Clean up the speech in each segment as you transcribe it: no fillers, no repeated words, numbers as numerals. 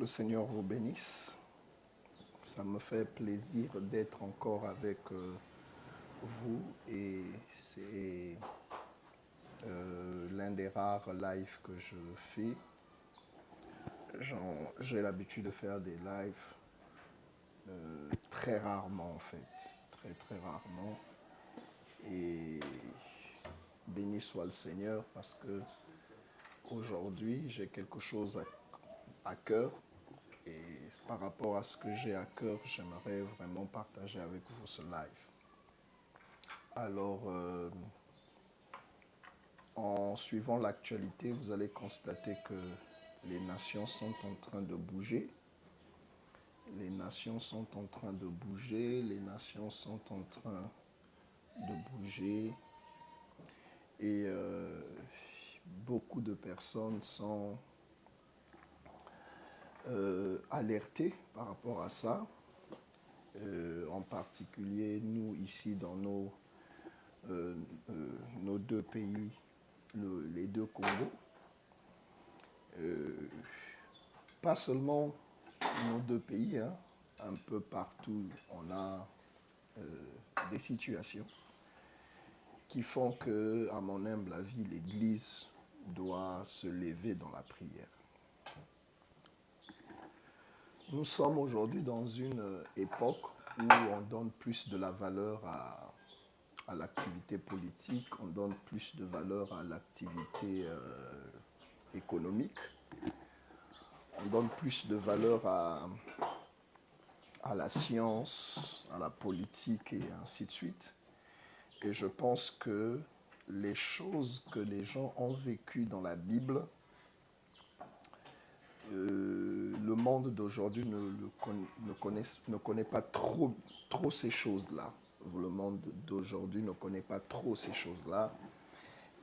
le Seigneur vous bénisse. Ça me fait plaisir d'être encore avec vous et c'est l'un des rares lives que je fais. J'ai l'habitude de faire des lives très rarement en fait, très rarement. Et béni soit le Seigneur parce que aujourd'hui j'ai quelque chose à cœur. Et par rapport à ce que j'ai à cœur, j'aimerais vraiment partager avec vous ce live. Alors, en suivant l'actualité, vous allez constater que les nations sont en train de bouger. Les nations sont en train de bouger. Les nations sont en train de bouger. Et beaucoup de personnes sont alertées par rapport à ça. En particulier, nous, ici, dans nos deux pays, les deux Congos. Pas seulement nos deux pays, hein, un peu partout, on a des situations qui font que, à mon humble avis, l'Église doit se lever dans la prière. Nous sommes aujourd'hui dans une époque où on donne plus de la valeur à l'activité politique, on donne plus de valeur à l'activité économique, on donne plus de valeur à la science, à la politique et ainsi de suite. Et je pense que les choses que les gens ont vécues dans la Bible, le monde d'aujourd'hui ne connaît pas trop ces choses-là. Le monde d'aujourd'hui ne connaît pas trop ces choses-là.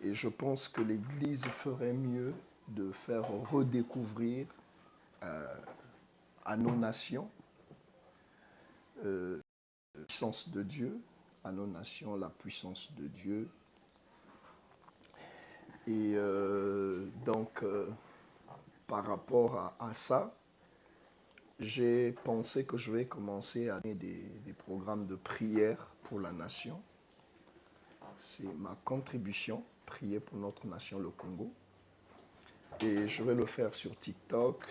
Et je pense que l'Église ferait mieux de faire redécouvrir à nos nations la puissance de Dieu, à nos nations la puissance de Dieu. Et donc, par rapport à ça, j'ai pensé que je vais commencer à donner des programmes de prière pour la nation. C'est ma contribution, prier pour notre nation, le Congo. Et je vais le faire sur TikTok.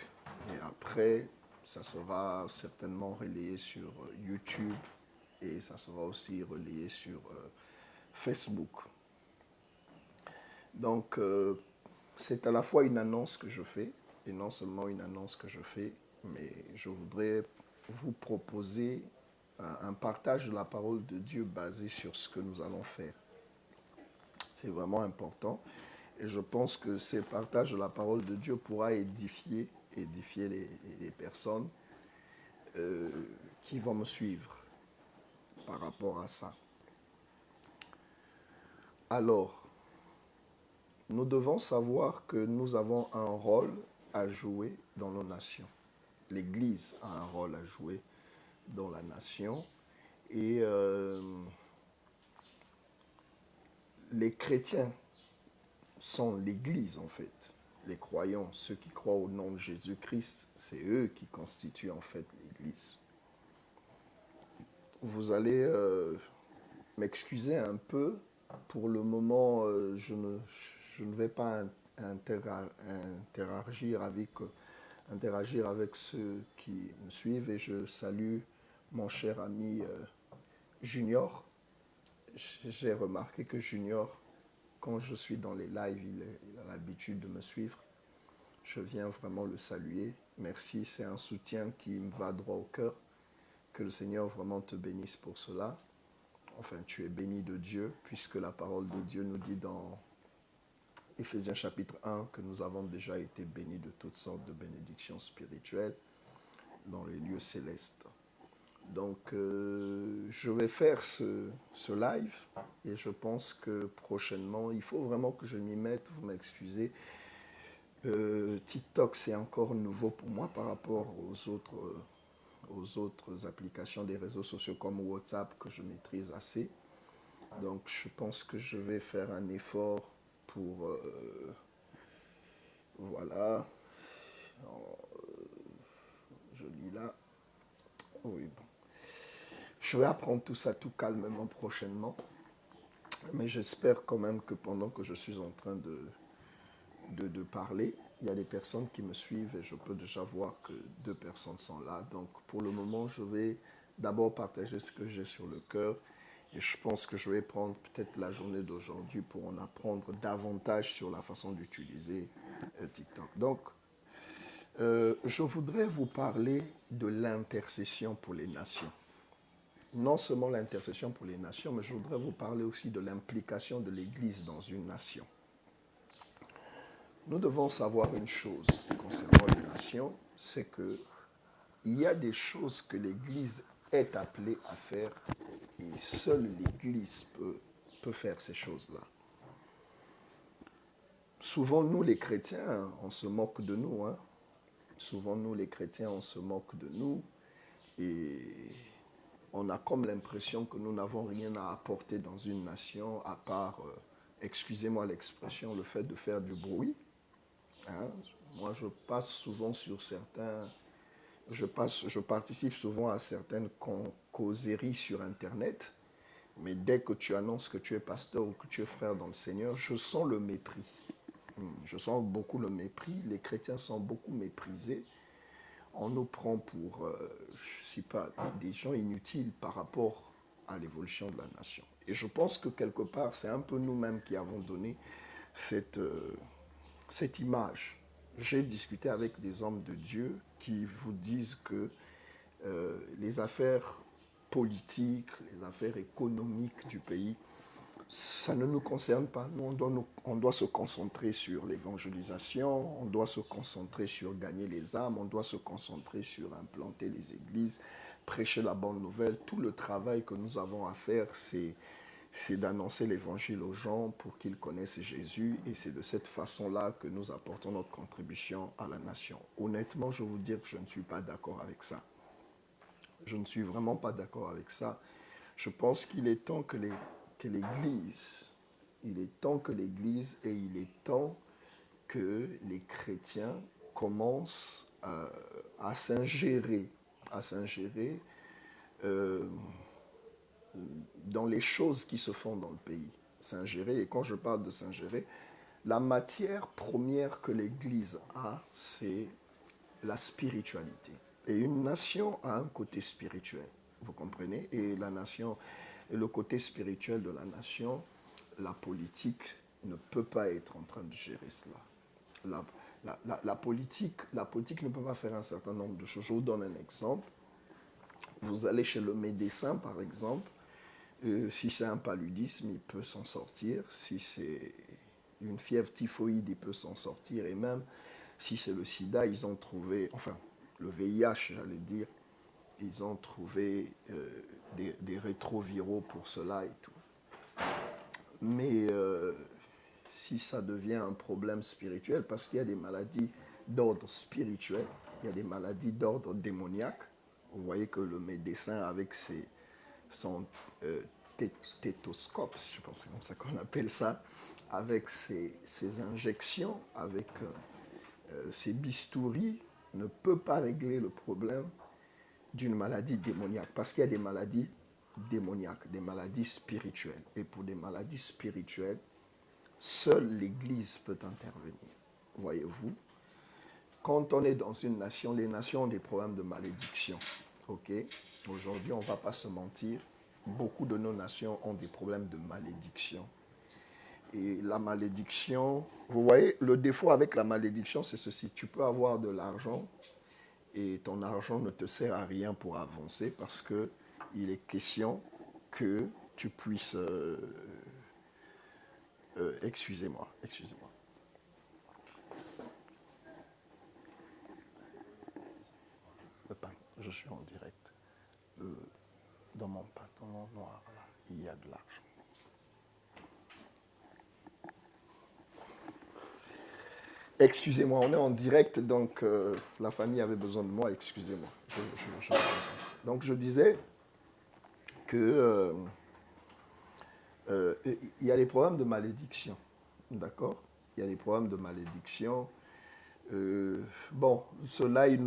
Et après, ça sera certainement relayé sur YouTube. Et ça sera aussi relayé sur Facebook. Donc, c'est à la fois une annonce que je fais, et non seulement une annonce que je fais, mais je voudrais vous proposer un partage de la parole de Dieu basé sur ce que nous allons faire. C'est vraiment important. Et je pense que ce partage de la parole de Dieu pourra édifier les personnes qui vont me suivre par rapport à ça. Alors, nous devons savoir que nous avons un rôle à jouer dans nos nations. L'Église a un rôle à jouer dans la nation. Et les chrétiens sont l'Église en fait. Les croyants, ceux qui croient au nom de Jésus-Christ, c'est eux qui constituent en fait l'Église. Vous allez m'excuser un peu. Pour le moment, je ne vais pas interagir avec ceux qui me suivent et je salue mon cher ami Junior. J'ai remarqué que Junior, quand je suis dans les lives, il a l'habitude de me suivre. Je viens vraiment le saluer. Merci, c'est un soutien qui me va droit au cœur. Que le Seigneur vraiment te bénisse pour cela. Enfin, tu es béni de Dieu, puisque la parole de Dieu nous dit dans Éphésiens chapitre 1 que nous avons déjà été bénis de toutes sortes de bénédictions spirituelles dans les lieux célestes. Donc, je vais faire ce live et je pense que prochainement, il faut vraiment que je m'y mette, vous m'excusez. TikTok, c'est encore nouveau pour moi par rapport aux autres applications des réseaux sociaux comme WhatsApp que je maîtrise assez. Donc, je pense que je vais faire un effort pour, voilà, Oui, bon. Je vais apprendre tout ça tout calmement prochainement. Mais j'espère quand même que pendant que je suis en train de parler, il y a des personnes qui me suivent et je peux déjà voir que 2 personnes sont là. Donc pour le moment, je vais d'abord partager ce que j'ai sur le cœur. Et je pense que je vais prendre peut-être la journée d'aujourd'hui pour en apprendre davantage sur la façon d'utiliser TikTok. Donc, je voudrais vous parler de l'intercession pour les nations. Non seulement l'intercession pour les nations, mais je voudrais vous parler aussi de l'implication de l'Église dans une nation. Nous devons savoir une chose concernant les nations, c'est que il y a des choses que l'Église est appelée à faire et seule l'Église peut faire ces choses-là. Souvent, nous les chrétiens, on se moque de nous. Hein. Souvent, nous les chrétiens, on se moque de nous et on a comme l'impression que nous n'avons rien à apporter dans une nation à part, excusez-moi l'expression, le fait de faire du bruit. Hein. Moi, je passe souvent sur certains, je participe souvent à certaines causeries sur Internet, mais dès que tu annonces que tu es pasteur ou que tu es frère dans le Seigneur, je sens le mépris. Je sens beaucoup le mépris. Les chrétiens sont beaucoup méprisés. On nous prend pour, je ne sais pas, des gens inutiles par rapport à l'évolution de la nation. Et je pense que quelque part, c'est un peu nous-mêmes qui avons donné cette image. J'ai discuté avec des hommes de Dieu qui vous disent que les affaires politiques, les affaires économiques du pays, ça ne nous concerne pas. Nous, on doit se concentrer sur l'évangélisation, on doit se concentrer sur gagner les âmes, on doit se concentrer sur implanter les églises, prêcher la bonne nouvelle. Tout le travail que nous avons à faire, c'est d'annoncer l'évangile aux gens pour qu'ils connaissent Jésus. Et c'est de cette façon-là que nous apportons notre contribution à la nation. Honnêtement, je vous dis que je ne suis pas d'accord avec ça. Je ne suis vraiment pas d'accord avec ça. Je pense qu'il est temps que l'Église, il est temps que l'Église et il est temps que les chrétiens commencent à s'ingérer dans les choses qui se font dans le pays. S'ingérer, et quand je parle de s'ingérer, la matière première que l'Église a, c'est la spiritualité. Et une nation a un côté spirituel, vous comprenez? Et la nation, et le côté spirituel de la nation, la politique ne peut pas être en train de gérer cela. La politique ne peut pas faire un certain nombre de choses. Je vous donne un exemple. Vous allez chez le médecin, par exemple. Si c'est un paludisme, il peut s'en sortir. Si c'est une fièvre typhoïde, il peut s'en sortir. Et même si c'est le sida, ils ont trouvé, enfin, le VIH, j'allais dire, ils ont trouvé des rétroviraux pour cela et tout. Mais si ça devient un problème spirituel, parce qu'il y a des maladies d'ordre spirituel, il y a des maladies d'ordre démoniaque. Vous voyez que le médecin, avec son tétoscope, je pense que c'est comme ça qu'on appelle ça, avec ses injections, avec ses bistouris, ne peut pas régler le problème d'une maladie démoniaque. Parce qu'il y a des maladies démoniaques, des maladies spirituelles. Et pour des maladies spirituelles, seule l'Église peut intervenir. Voyez-vous, quand on est dans une nation, les nations ont des problèmes de malédiction. Ok? Aujourd'hui, on ne va pas se mentir, beaucoup de nos nations ont des problèmes de malédiction. Et la malédiction, vous voyez, le défaut avec la malédiction, c'est ceci. Tu peux avoir de l'argent et ton argent ne te sert à rien pour avancer parce qu'il est question que tu puisses... excusez-moi. Je suis en direct. Dans mon pantalon noir, là, il y a de l'argent. Excusez-moi, on est en direct, donc la famille avait besoin de moi, excusez-moi. Donc je disais que il y a des problèmes de malédiction, d'accord? Il y a des problèmes de malédiction. Bon, ce live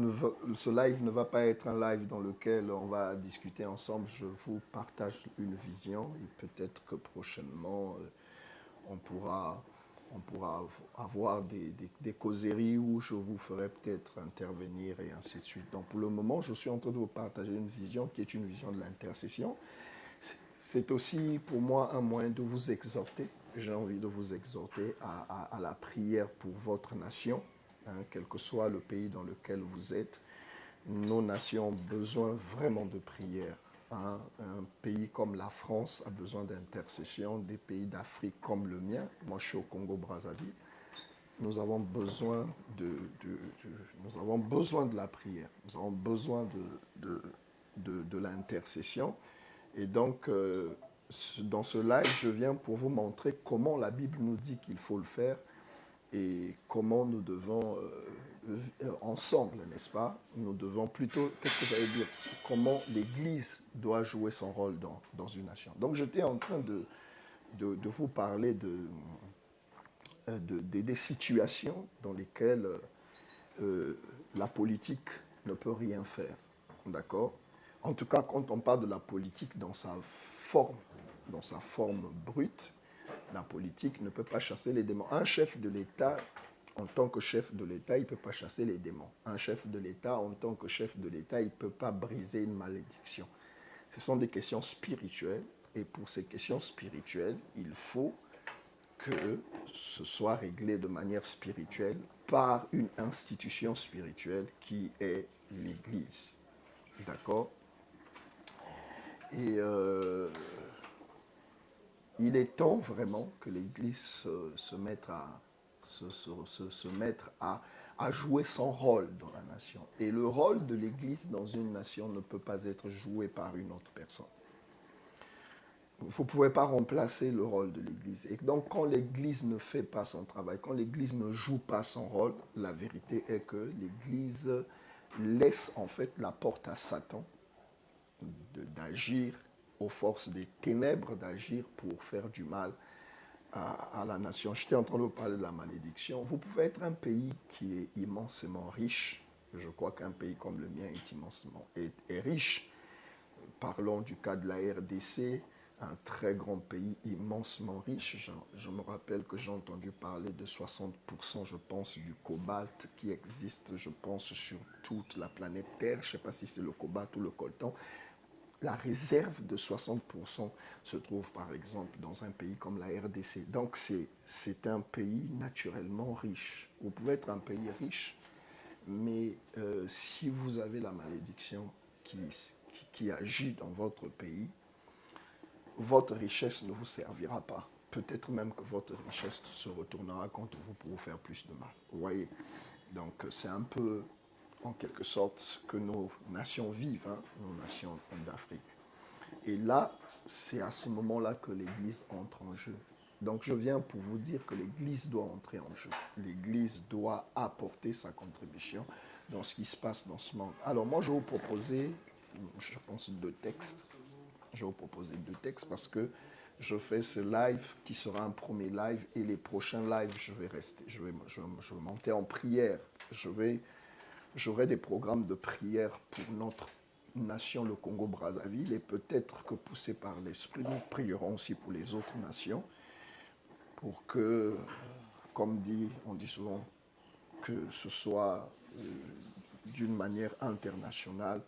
ne va pas être un live dans lequel on va discuter ensemble. Je vous partage une vision et peut-être que prochainement, on pourra, on pourra avoir des causeries où je vous ferai peut-être intervenir et ainsi de suite. Donc pour le moment, je suis en train de vous partager une vision qui est une vision de l'intercession. C'est aussi pour moi un moyen de vous exhorter. J'ai envie de vous exhorter à la prière pour votre nation, hein, quel que soit le pays dans lequel vous êtes. Nos nations ont besoin vraiment de prière, hein. Un pays comme la France a besoin d'intercession, des pays d'Afrique comme le mien. Moi, je suis au Congo-Brazzaville. Nous avons besoin nous avons besoin de la prière, nous avons besoin de l'intercession. Et donc, dans ce live, je viens pour vous montrer comment la Bible nous dit qu'il faut le faire et comment nous devons, ensemble, n'est-ce pas, nous devons plutôt, qu'est-ce que j'allais dire, comment l'Église doit jouer son rôle dans une nation. Donc, j'étais en train de vous parler des situations dans lesquelles la politique ne peut rien faire. D'accord? En tout cas, quand on parle de la politique dans sa forme brute, la politique ne peut pas chasser les démons. Un chef de l'État, en tant que chef de l'État, il ne peut pas chasser les démons. Un chef de l'État, en tant que chef de l'État, il ne peut pas briser une malédiction. Ce sont des questions spirituelles. Et pour ces questions spirituelles, il faut que ce soit réglé de manière spirituelle par une institution spirituelle qui est l'Église. D'accord? Et il est temps vraiment que l'Église se mette à jouer son rôle dans la nation. Et le rôle de l'Église dans une nation ne peut pas être joué par une autre personne. Vous ne pouvez pas remplacer le rôle de l'Église. Et donc, quand l'Église ne fait pas son travail, quand l'Église ne joue pas son rôle, la vérité est que l'Église laisse en fait la porte à Satan d'agir, aux forces des ténèbres d'agir pour faire du mal à la nation. J'étais en train de vous parler de la malédiction. Vous pouvez être un pays qui est immensément riche. Je crois qu'un pays comme le mien est immensément est riche. Parlons du cas de la RDC, un très grand pays immensement riche. Je me rappelle que j'ai entendu parler de 60%, je pense, du cobalt qui existe, je pense, sur toute la planète Terre. Je ne sais pas si c'est le cobalt ou le coltan. La réserve de 60% se trouve par exemple dans un pays comme la RDC. Donc c'est un pays naturellement riche. Vous pouvez être un pays riche, mais si vous avez la malédiction qui agit dans votre pays, votre richesse ne vous servira pas. Peut-être même que votre richesse se retournera contre vous pour vous faire plus de mal. Vous voyez? Donc c'est un peu, en quelque sorte, ce que nos nations vivent, hein, nos nations d'Afrique. Et là, c'est à ce moment-là que l'Église entre en jeu. Donc je viens pour vous dire que l'Église doit entrer en jeu. L'Église doit apporter sa contribution dans ce qui se passe dans ce monde. Alors moi, je vais vous proposer, je pense, 2 textes. Je vais vous proposer 2 textes parce que je fais ce live qui sera un premier live et les prochains lives, je vais monter en prière. J'aurai des programmes de prière pour notre nation, le Congo-Brazzaville, et peut-être que poussés par l'Esprit, nous prierons aussi pour les autres nations pour que, comme on dit souvent, que ce soit d'une manière internationale,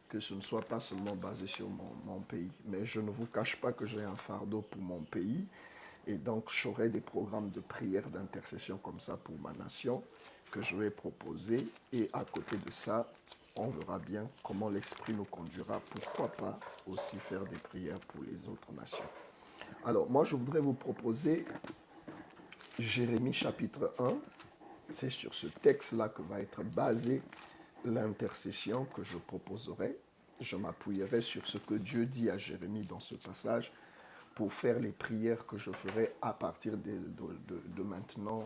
que ce ne soit pas seulement basé sur mon pays. Mais je ne vous cache pas que j'ai un fardeau pour mon pays. Et donc, j'aurai des programmes de prière, d'intercession comme ça pour ma nation que je vais proposer. Et à côté de ça, on verra bien comment l'Esprit nous conduira. Pourquoi pas aussi faire des prières pour les autres nations. Alors, moi, je voudrais vous proposer Jérémie chapitre 1. C'est sur ce texte-là que va être basée l'intercession que je proposerai. Je m'appuierai sur ce que Dieu dit à Jérémie dans ce passage pour faire les prières que je ferai à partir de maintenant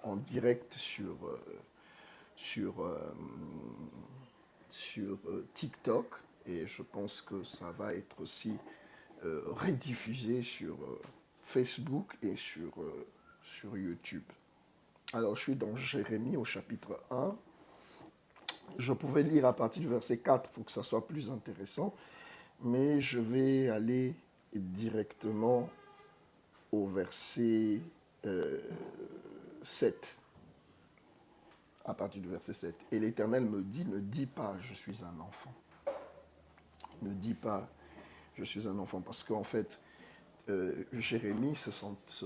en direct sur TikTok. Et je pense que ça va être aussi rediffusé sur Facebook et sur YouTube. Alors, je suis dans Jérémie au chapitre 1. Je pouvais lire à partir du verset 4 pour que ça soit plus intéressant, mais je vais aller directement au verset 7, à partir du verset 7. Et l'Éternel me dit, ne dis pas, je suis un enfant. Ne dis pas, je suis un enfant, parce qu'en fait, Jérémie ne se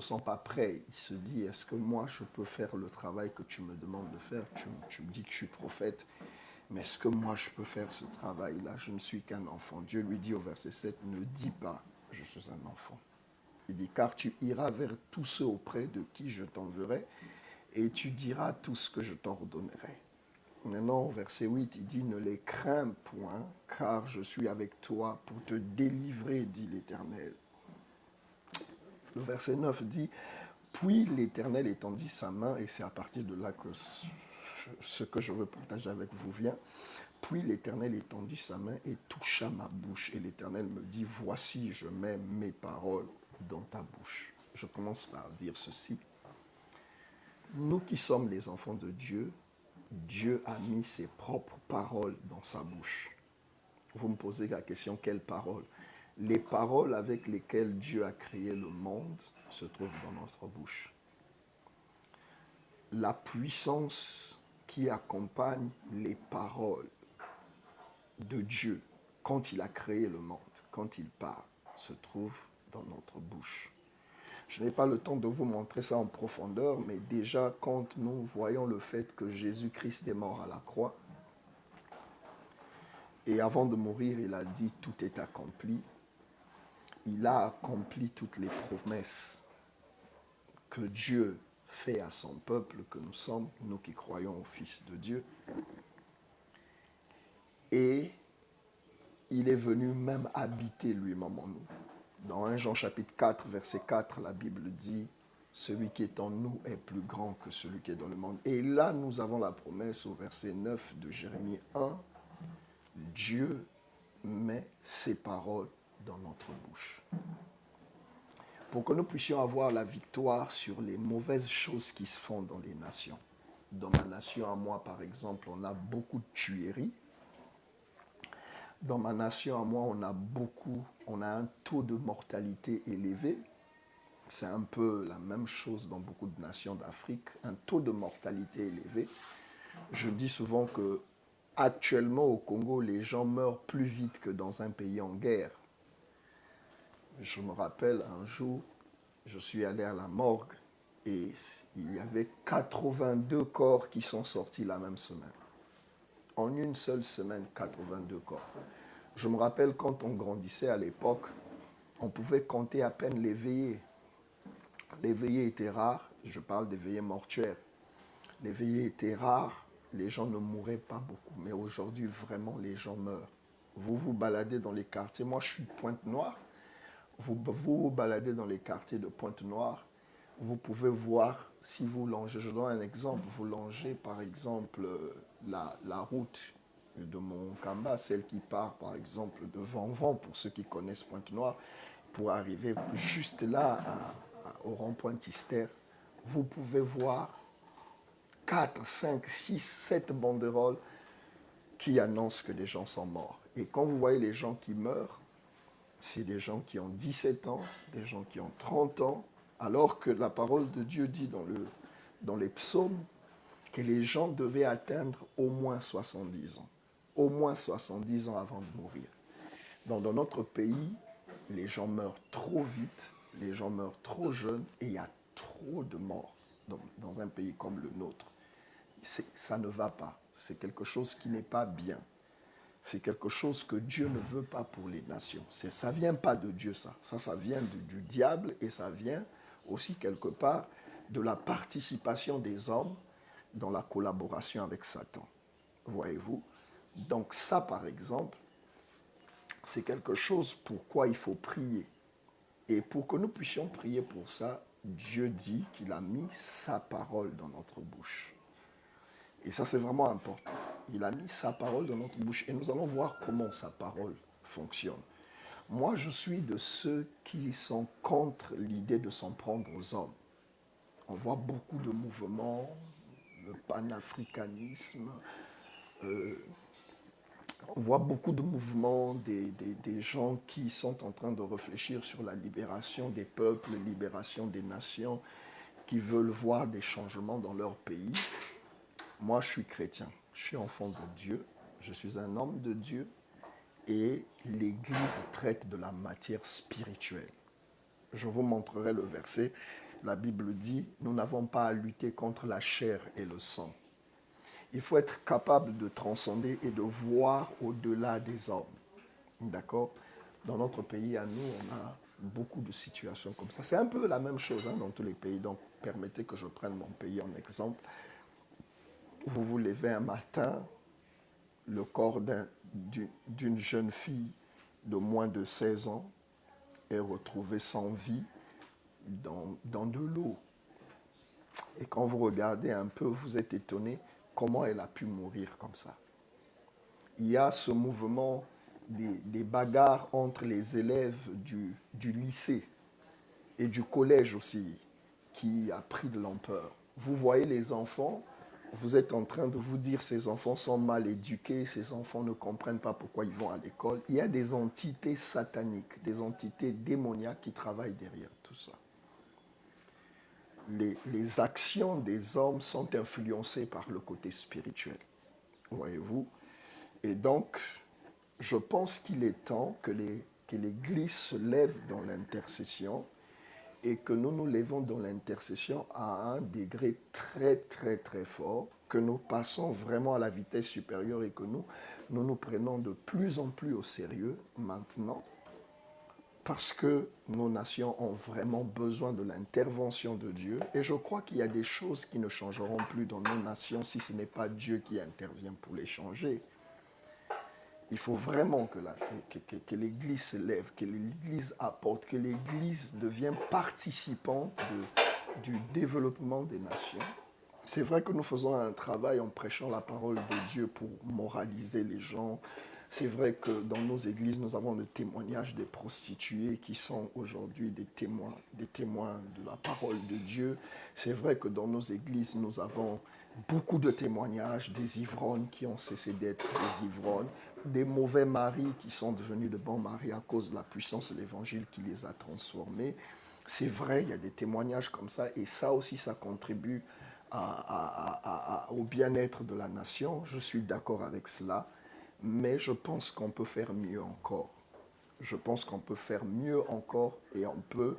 sent pas prêt. Il se dit, est-ce que moi, je peux faire le travail que tu me demandes de faire? Tu me dis que je suis prophète, mais est-ce que moi, je peux faire ce travail-là? Je ne suis qu'un enfant. Dieu lui dit au verset 7, ne dis pas, je suis un enfant. Il dit, car tu iras vers tous ceux auprès de qui je t'enverrai, et tu diras tout ce que je t'ordonnerai. Maintenant, au verset 8, il dit, ne les crains point, car je suis avec toi pour te délivrer, dit l'Éternel. Le verset 9 dit, puis l'Éternel étendit sa main, et c'est à partir de là que ce que je veux partager avec vous vient. Puis l'Éternel étendit sa main et toucha ma bouche. Et l'Éternel me dit, voici, je mets mes paroles dans ta bouche. Je commence par dire ceci. Nous qui sommes les enfants de Dieu, Dieu a mis ses propres paroles dans sa bouche. Vous me posez la question, quelles paroles? Les paroles avec lesquelles Dieu a créé le monde se trouvent dans notre bouche. La puissance qui accompagne les paroles de Dieu quand il a créé le monde, quand il parle, se trouve dans notre bouche. Je n'ai pas le temps de vous montrer ça en profondeur, mais déjà quand nous voyons le fait que Jésus-Christ est mort à la croix, et avant de mourir, il a dit « tout est accompli », il a accompli toutes les promesses que Dieu fait à son peuple que nous sommes, nous qui croyons au Fils de Dieu. Et il est venu même habiter lui-même en nous. Dans 1 Jean chapitre 4, verset 4, la Bible dit « Celui qui est en nous est plus grand que celui qui est dans le monde ». Et là, nous avons la promesse au verset 9 de Jérémie 1, « Dieu met ses paroles dans notre bouche ». Pour que nous puissions avoir la victoire sur les mauvaises choses qui se font dans les nations. Dans ma nation à moi, par exemple, on a beaucoup de tueries. Dans ma nation à moi, on a un taux de mortalité élevé. C'est un peu la même chose dans beaucoup de nations d'Afrique, un taux de mortalité élevé. Je dis souvent que actuellement au Congo, les gens meurent plus vite que dans un pays en guerre. Je me rappelle un jour, je suis allé à la morgue et il y avait 82 corps qui sont sortis la même semaine. En une seule semaine, 82 corps. Je me rappelle quand on grandissait à l'époque, on pouvait compter à peine les veillées. Les veillées étaient rares, je parle des veillées mortuaires. Les veillées étaient rares, les gens ne mouraient pas beaucoup. Mais aujourd'hui, vraiment, les gens meurent. Vous vous baladez dans les quartiers. Moi, je suis de Pointe-Noire. Vous vous baladez dans les quartiers de Pointe-Noire. Vous pouvez voir, si vous longez, je donne un exemple, vous longez par exemple la route de Moncamba, celle qui part par exemple de Vanvan, pour ceux qui connaissent Pointe-Noire, pour arriver juste là au rond-point Tister, vous pouvez voir 4, 5, 6, 7 banderoles qui annoncent que des gens sont morts. Et quand vous voyez les gens qui meurent, c'est des gens qui ont 17 ans, des gens qui ont 30 ans, alors que la parole de Dieu dit dans les psaumes que les gens devaient atteindre au moins 70 ans. Au moins 70 ans avant de mourir. Donc dans notre pays, les gens meurent trop vite, les gens meurent trop jeunes et il y a trop de morts dans un pays comme le nôtre. Ça ne va pas. C'est quelque chose qui n'est pas bien. C'est quelque chose que Dieu ne veut pas pour les nations. Ça ne vient pas de Dieu, ça. Ça vient du diable et ça vient aussi quelque part de la participation des hommes dans la collaboration avec Satan. Voyez-vous? Donc ça, par exemple, c'est quelque chose pour quoi il faut prier. Et pour que nous puissions prier pour ça, Dieu dit qu'il a mis sa parole dans notre bouche. Et ça, c'est vraiment important. Il a mis sa parole dans notre bouche. Et nous allons voir comment sa parole fonctionne. Moi, je suis de ceux qui sont contre l'idée de s'en prendre aux hommes. On voit beaucoup de mouvements, le panafricanisme, on voit beaucoup de mouvements, des gens qui sont en train de réfléchir sur la libération des peuples, la libération des nations, qui veulent voir des changements dans leur pays. Moi, je suis chrétien, je suis enfant de Dieu, je suis un homme de Dieu et l'Église traite de la matière spirituelle. Je vous montrerai le verset. La Bible dit, nous n'avons pas à lutter contre la chair et le sang. Il faut être capable de transcender et de voir au-delà des hommes. D'accord? Dans notre pays, à nous, on a beaucoup de situations comme ça. C'est un peu la même chose dans tous les pays. Donc, permettez que je prenne mon pays en exemple. Vous vous levez un matin, le corps d'une jeune fille de moins de 16 ans est retrouvé sans vie dans de l'eau. Et quand vous regardez un peu, vous êtes étonné comment elle a pu mourir comme ça. Il y a ce mouvement des bagarres entre les élèves du lycée et du collège aussi qui a pris de l'ampleur. Vous voyez les enfants, vous êtes en train de vous dire ces enfants sont mal éduqués, ces enfants ne comprennent pas pourquoi ils vont à l'école. Il y a des entités sataniques, des entités démoniaques qui travaillent derrière tout ça. Les actions des hommes sont influencées par le côté spirituel, voyez-vous. Et donc, je pense qu'il est temps que l'Église se lève dans l'intercession et que nous nous levons dans l'intercession à un degré très, très, très fort, que nous passons vraiment à la vitesse supérieure et que nous prenons de plus en plus au sérieux maintenant, parce que nos nations ont vraiment besoin de l'intervention de Dieu. Et je crois qu'il y a des choses qui ne changeront plus dans nos nations si ce n'est pas Dieu qui intervient pour les changer. Il faut vraiment que l'Église se lève, que l'Église apporte, que l'Église devienne participante du développement des nations. C'est vrai que nous faisons un travail en prêchant la parole de Dieu pour moraliser les gens. C'est vrai que dans nos églises, nous avons le témoignage des prostituées qui sont aujourd'hui des témoins de la parole de Dieu. C'est vrai que dans nos églises, nous avons beaucoup de témoignages des ivrognes qui ont cessé d'être des ivrognes, des mauvais maris qui sont devenus de bons maris à cause de la puissance de l'évangile qui les a transformés. C'est vrai, il y a des témoignages comme ça et ça aussi, ça contribue au bien-être de la nation. Je suis d'accord avec cela, mais je pense qu'on peut faire mieux encore. Je pense qu'on peut faire mieux encore et on peut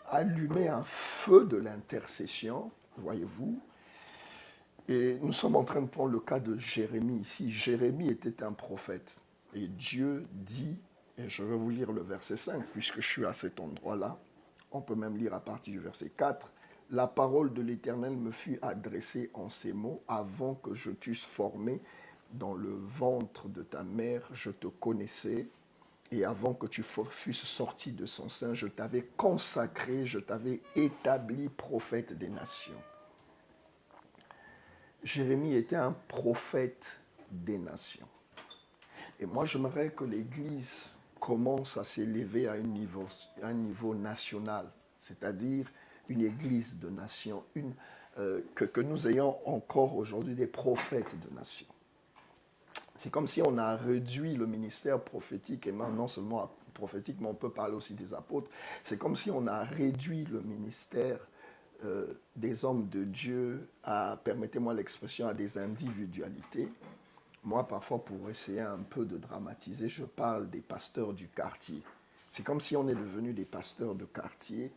allumer un feu de l'intercession, voyez-vous. Et nous sommes en train de prendre le cas de Jérémie ici. Jérémie était un prophète et Dieu dit, et je vais vous lire le verset 5 puisque je suis à cet endroit-là, on peut même lire à partir du verset 4, « La parole de l'Éternel me fut adressée en ces mots, avant que je t'eusse formé dans le ventre de ta mère, je te connaissais, et avant que tu fusses sorti de son sein, je t'avais consacré, je t'avais établi prophète des nations. » Jérémie était un prophète des nations. Et moi, j'aimerais que l'Église commence à s'élever à un niveau national, c'est-à-dire une Église de nations, que nous ayons encore aujourd'hui des prophètes de nations. C'est comme si on a réduit le ministère prophétique, et non seulement prophétique, mais on peut parler aussi des apôtres. C'est comme si on a réduit le ministère des hommes de Dieu à, permettez-moi l'expression, à des individualités. Moi, parfois, pour essayer un peu de dramatiser, je parle des pasteurs du quartier. C'est comme si on est devenu des pasteurs de quartier.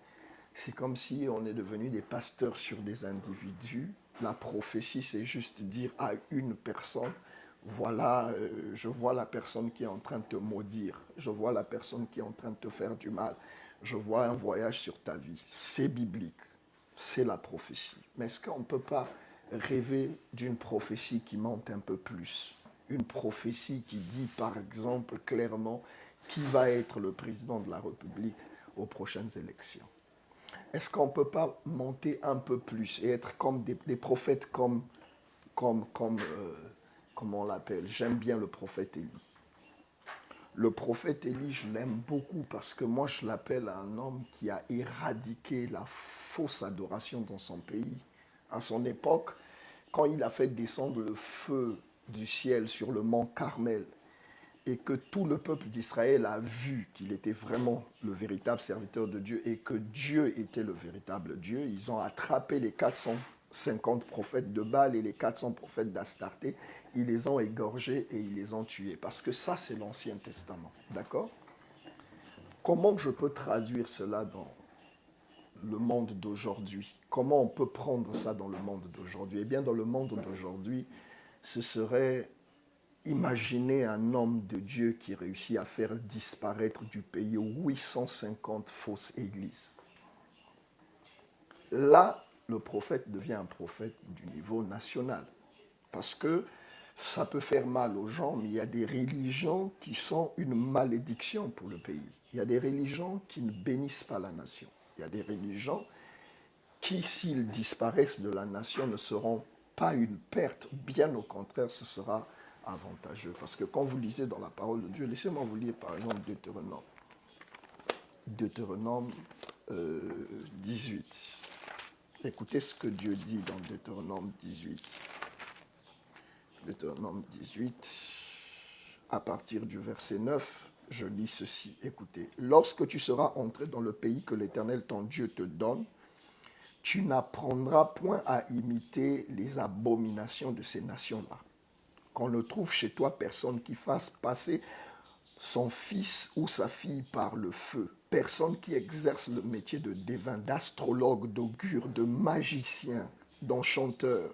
C'est comme si on est devenu des pasteurs sur des individus. La prophétie, c'est juste dire à une personne, voilà, je vois la personne qui est en train de te maudire. Je vois la personne qui est en train de te faire du mal. Je vois un voyage sur ta vie. C'est biblique. C'est la prophétie. Mais est-ce qu'on ne peut pas rêver d'une prophétie qui monte un peu plus? Une prophétie qui dit, par exemple, clairement, qui va être le président de la République aux prochaines élections? Est-ce qu'on ne peut pas monter un peu plus et être comme des prophètes comme on l'appelle? J'aime bien le prophète Élie. Le prophète Élie, je l'aime beaucoup parce que moi, je l'appelle un homme qui a éradiqué la fausse adoration dans son pays. À son époque, quand il a fait descendre le feu du ciel sur le mont Carmel et que tout le peuple d'Israël a vu qu'il était vraiment le véritable serviteur de Dieu et que Dieu était le véritable Dieu, ils ont attrapé les 450 prophètes de Baal et les 400 prophètes d'Astarté, ils les ont égorgés et ils les ont tués. Parce que ça, c'est l'Ancien Testament. D'accord? Comment je peux traduire cela dans le monde d'aujourd'hui? Comment on peut prendre ça dans le monde d'aujourd'hui? Eh bien, dans le monde d'aujourd'hui, ce serait imaginer un homme de Dieu qui réussit à faire disparaître du pays 850 fausses églises. Là, le prophète devient un prophète du niveau national. Parce que ça peut faire mal aux gens, mais il y a des religions qui sont une malédiction pour le pays. Il y a des religions qui ne bénissent pas la nation. Il y a des religions qui, s'ils disparaissent de la nation, ne seront pas une perte. Bien au contraire, ce sera avantageux. Parce que quand vous lisez dans la parole de Dieu, laissez-moi vous lire par exemple Deutéronome. Deutéronome 18. Écoutez ce que Dieu dit dans Deutéronome 18. Deutéronome 18, à partir du verset 9, je lis ceci. Écoutez, lorsque tu seras entré dans le pays que l'Éternel ton Dieu te donne, tu n'apprendras point à imiter les abominations de ces nations-là. Qu'on ne trouve chez toi personne qui fasse passer son fils ou sa fille par le feu. Personne qui exerce le métier de devin, d'astrologue, d'augure, de magicien, d'enchanteur.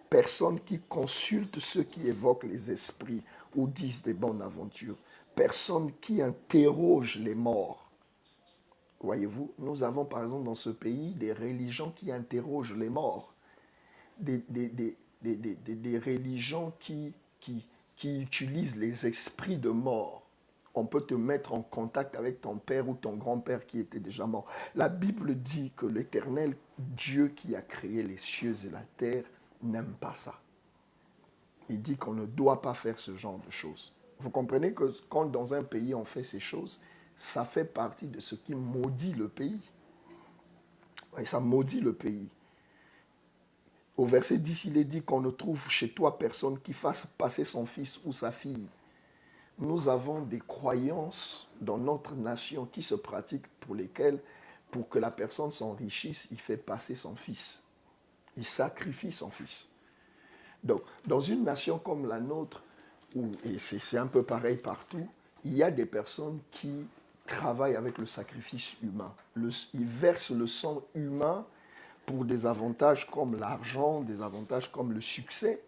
Personne qui consulte ceux qui évoquent les esprits ou disent des bonnes aventures. Personne qui interroge les morts. Voyez-vous, nous avons par exemple dans ce pays des religions qui interrogent les morts. Des religions qui utilisent les esprits de mort. On peut te mettre en contact avec ton père ou ton grand-père qui était déjà mort. La Bible dit que l'Éternel Dieu qui a créé les cieux et la terre n'aime pas ça. Il dit qu'on ne doit pas faire ce genre de choses. Vous comprenez que quand dans un pays on fait ces choses, ça fait partie de ce qui maudit le pays. Et ça maudit le pays. Au verset 10, il est dit qu'on ne trouve chez toi personne qui fasse passer son fils ou sa fille. Nous avons des croyances dans notre nation qui se pratiquent pour lesquelles, pour que la personne s'enrichisse, il fait passer son fils. Il sacrifie son fils. Donc, dans une nation comme la nôtre, et c'est un peu pareil partout, il y a des personnes qui travaillent avec le sacrifice humain. Ils versent le sang humain pour des avantages comme l'argent, des avantages comme le succès.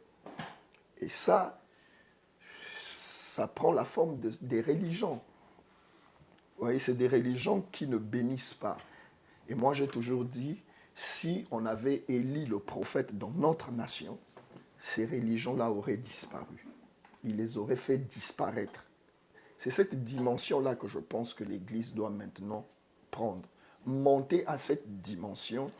Et ça prend la forme des religions. Vous voyez, c'est des religions qui ne bénissent pas. Et moi, j'ai toujours dit, si on avait Élie le prophète dans notre nation, ces religions-là auraient disparu. Il les aurait fait disparaître. C'est cette dimension-là que je pense que l'Église doit maintenant prendre. Monter à cette dimension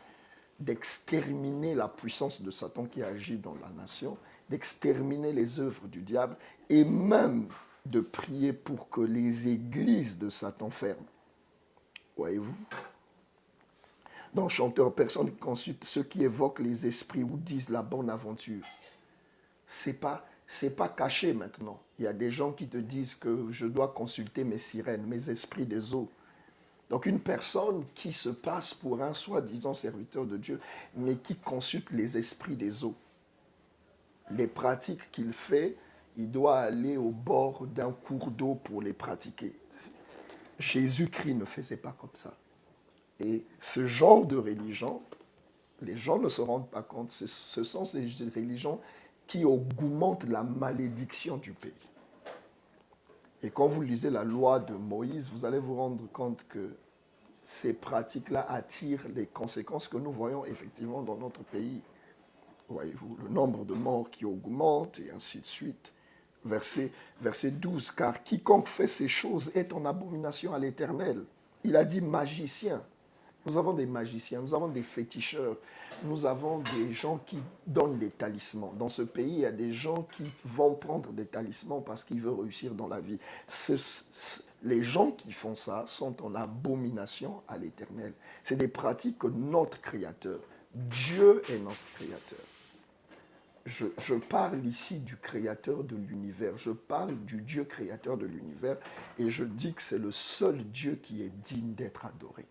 d'exterminer la puissance de Satan qui agit dans la nation, d'exterminer les œuvres du diable et même de prier pour que les églises de Satan ferment. Voyez-vous? Dans Chanteur, personne qui consulte ceux qui évoquent les esprits ou disent la bonne aventure. C'est pas caché maintenant. Il y a des gens qui te disent que je dois consulter mes sirènes, mes esprits des eaux. Donc une personne qui se passe pour un soi-disant serviteur de Dieu, mais qui consulte les esprits des eaux. Les pratiques qu'il fait, il doit aller au bord d'un cours d'eau pour les pratiquer. Jésus-Christ ne faisait pas comme ça. Et ce genre de religion, les gens ne se rendent pas compte, ce sont ces religions qui augmentent la malédiction du pays. Et quand vous lisez la loi de Moïse, vous allez vous rendre compte que ces pratiques-là attirent les conséquences que nous voyons effectivement dans notre pays. Voyez-vous, le nombre de morts qui augmente et ainsi de suite. Verset 12, car quiconque fait ces choses est en abomination à l'Éternel. Il a dit magicien. Nous avons des magiciens, nous avons des féticheurs, nous avons des gens qui donnent des talismans. Dans ce pays, il y a des gens qui vont prendre des talismans parce qu'ils veulent réussir dans la vie. Les gens qui font ça sont en abomination à l'Éternel. C'est des pratiques que notre Créateur, Dieu est notre Créateur. Je parle ici du Créateur de l'univers, je parle du Dieu Créateur de l'univers et je dis que c'est le seul Dieu qui est digne d'être adoré.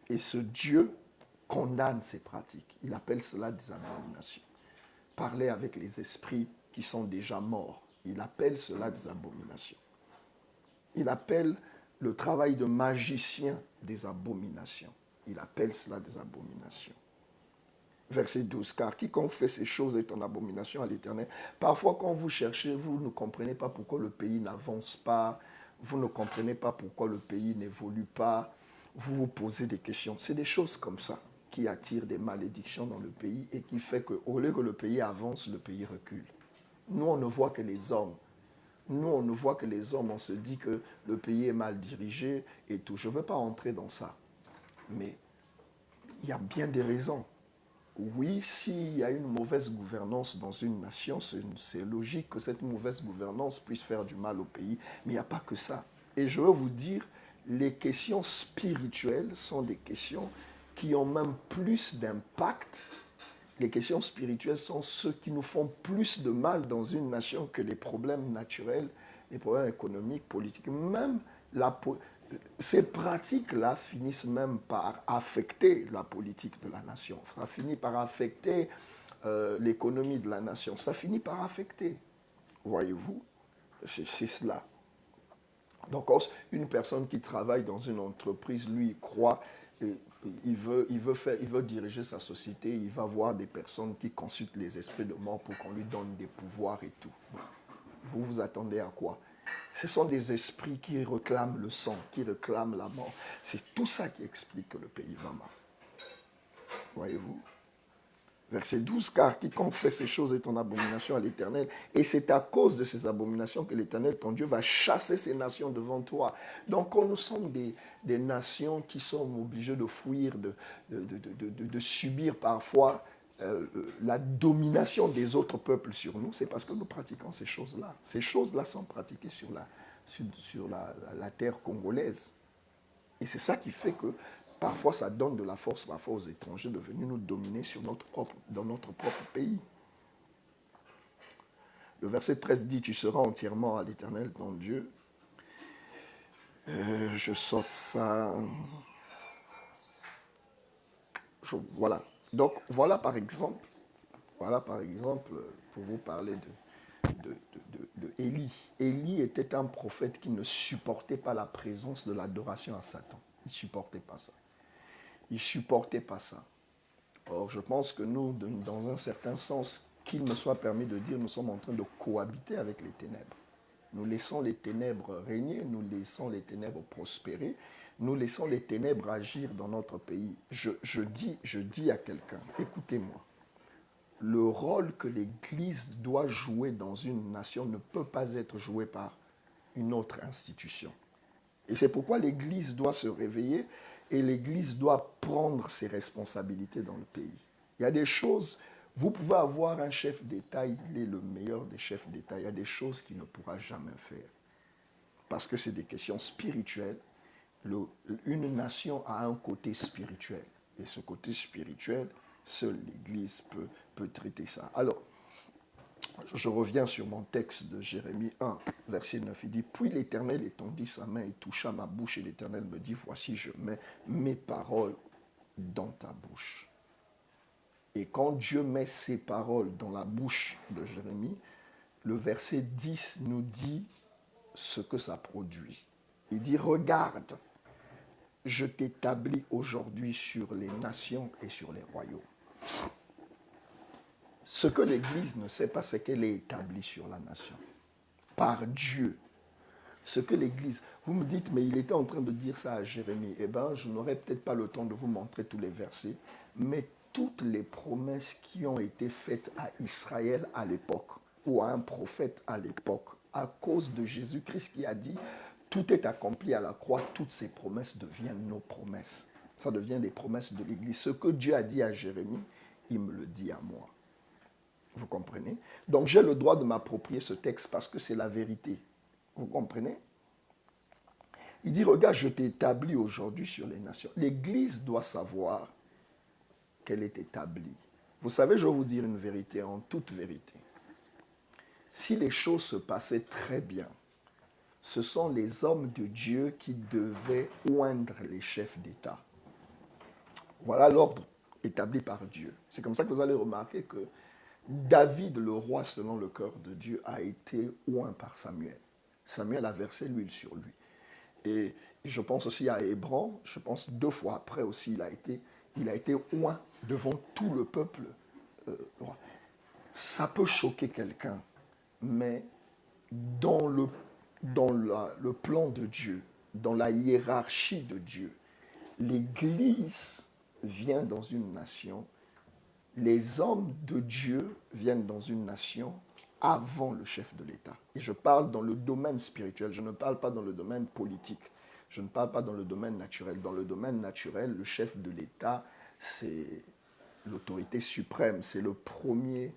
Et ce Dieu condamne ces pratiques. Il appelle cela des abominations. Parler avec les esprits qui sont déjà morts, il appelle cela des abominations. Il appelle le travail de magicien des abominations. Il appelle cela des abominations. Verset 12, car quiconque fait ces choses est en abomination à l'Éternel. Parfois, quand vous cherchez, vous ne comprenez pas pourquoi le pays n'avance pas, vous ne comprenez pas pourquoi le pays n'évolue pas, vous vous posez des questions. C'est des choses comme ça qui attirent des malédictions dans le pays et qui fait qu'au lieu que le pays avance, le pays recule. Nous, on ne voit que les hommes. Nous, on ne voit que les hommes. On se dit que le pays est mal dirigé et tout. Je ne veux pas entrer dans ça. Mais il y a bien des raisons. Oui, s'il y a une mauvaise gouvernance dans une nation, c'est logique que cette mauvaise gouvernance puisse faire du mal au pays. Mais il n'y a pas que ça. Et je veux vous dire, les questions spirituelles sont des questions qui ont même plus d'impact. Les questions spirituelles sont ceux qui nous font plus de mal dans une nation que les problèmes naturels, les problèmes économiques, politiques. Même ces pratiques-là finissent même par affecter la politique de la nation. Ça finit par affecter l'économie de la nation. Ça finit par affecter. Voyez-vous, c'est cela. Donc, une personne qui travaille dans une entreprise, lui, croit, et il veut diriger sa société, il va voir des personnes qui consultent les esprits de mort pour qu'on lui donne des pouvoirs et tout. Vous vous attendez à quoi? Ce sont des esprits qui réclament le sang, qui réclament la mort. C'est tout ça qui explique que le pays va mal. Voyez-vous? Verset 12, car quiconque fait ces choses est en abomination à l'Éternel. Et c'est à cause de ces abominations que l'Éternel, ton Dieu, va chasser ces nations devant toi. Donc, quand nous sommes des nations qui sont obligées de fuir, de subir parfois la domination des autres peuples sur nous, c'est parce que nous pratiquons ces choses-là. Ces choses-là sont pratiquées sur la terre congolaise. Et c'est ça qui fait que parfois, ça donne de la force parfois aux étrangers de venir nous dominer dans notre propre pays. Le verset 13 dit, tu seras entièrement à l'Éternel, ton Dieu. Je saute ça. Voilà. Donc, voilà par exemple, pour vous parler de Élie. Élie était un prophète qui ne supportait pas la présence de l'adoration à Satan. Il ne supportait pas ça. Il ne supportait pas ça. Or, je pense que nous, dans un certain sens, qu'il me soit permis de dire, nous sommes en train de cohabiter avec les ténèbres. Nous laissons les ténèbres régner, nous laissons les ténèbres prospérer, nous laissons les ténèbres agir dans notre pays. Je dis à quelqu'un, écoutez-moi, le rôle que l'Église doit jouer dans une nation ne peut pas être joué par une autre institution. Et c'est pourquoi l'Église doit se réveiller et l'Église doit prendre ses responsabilités dans le pays. Il y a des choses, vous pouvez avoir un chef d'État, il est le meilleur des chefs d'État, il y a des choses qu'il ne pourra jamais faire. Parce que c'est des questions spirituelles. Une nation a un côté spirituel. Et ce côté spirituel, seule l'Église peut traiter ça. Alors, je reviens sur mon texte de Jérémie 1, verset 9. Il dit, puis l'Éternel étendit sa main et toucha ma bouche, et l'Éternel me dit, voici, je mets mes paroles dans ta bouche. Et quand Dieu met ses paroles dans la bouche de Jérémie, le verset 10 nous dit ce que ça produit. Il dit, regarde, je t'établis aujourd'hui sur les nations et sur les royaumes. Ce que l'Église ne sait pas, c'est qu'elle est établie sur la nation, par Dieu. Ce que l'Église... Vous me dites, mais il était en train de dire ça à Jérémie. Eh bien, je n'aurai peut-être pas le temps de vous montrer tous les versets, mais toutes les promesses qui ont été faites à Israël à l'époque, ou à un prophète à l'époque, à cause de Jésus-Christ qui a dit, tout est accompli à la croix, toutes ces promesses deviennent nos promesses. Ça devient des promesses de l'Église. Ce que Dieu a dit à Jérémie, il me le dit à moi. Vous comprenez? Donc j'ai le droit de m'approprier ce texte parce que c'est la vérité. Vous comprenez? Il dit, regarde, je t'ai établi aujourd'hui sur les nations. L'Église doit savoir qu'elle est établie. Vous savez, je vais vous dire une vérité en toute vérité. Si les choses se passaient très bien, ce sont les hommes de Dieu qui devaient oindre les chefs d'État. Voilà l'ordre établi par Dieu. C'est comme ça que vous allez remarquer que David, le roi selon le cœur de Dieu, a été oint par Samuel. Samuel a versé l'huile sur lui. Et je pense aussi à Hébron, je pense 2 fois après aussi, il a été oint devant tout le peuple. Ça peut choquer quelqu'un, mais dans le plan de Dieu, dans la hiérarchie de Dieu, l'Église vient dans une nation, les hommes de Dieu viennent dans une nation avant le chef de l'État. Et je parle dans le domaine spirituel, je ne parle pas dans le domaine politique, je ne parle pas dans le domaine naturel. Dans le domaine naturel, le chef de l'État, c'est l'autorité suprême, c'est le premier,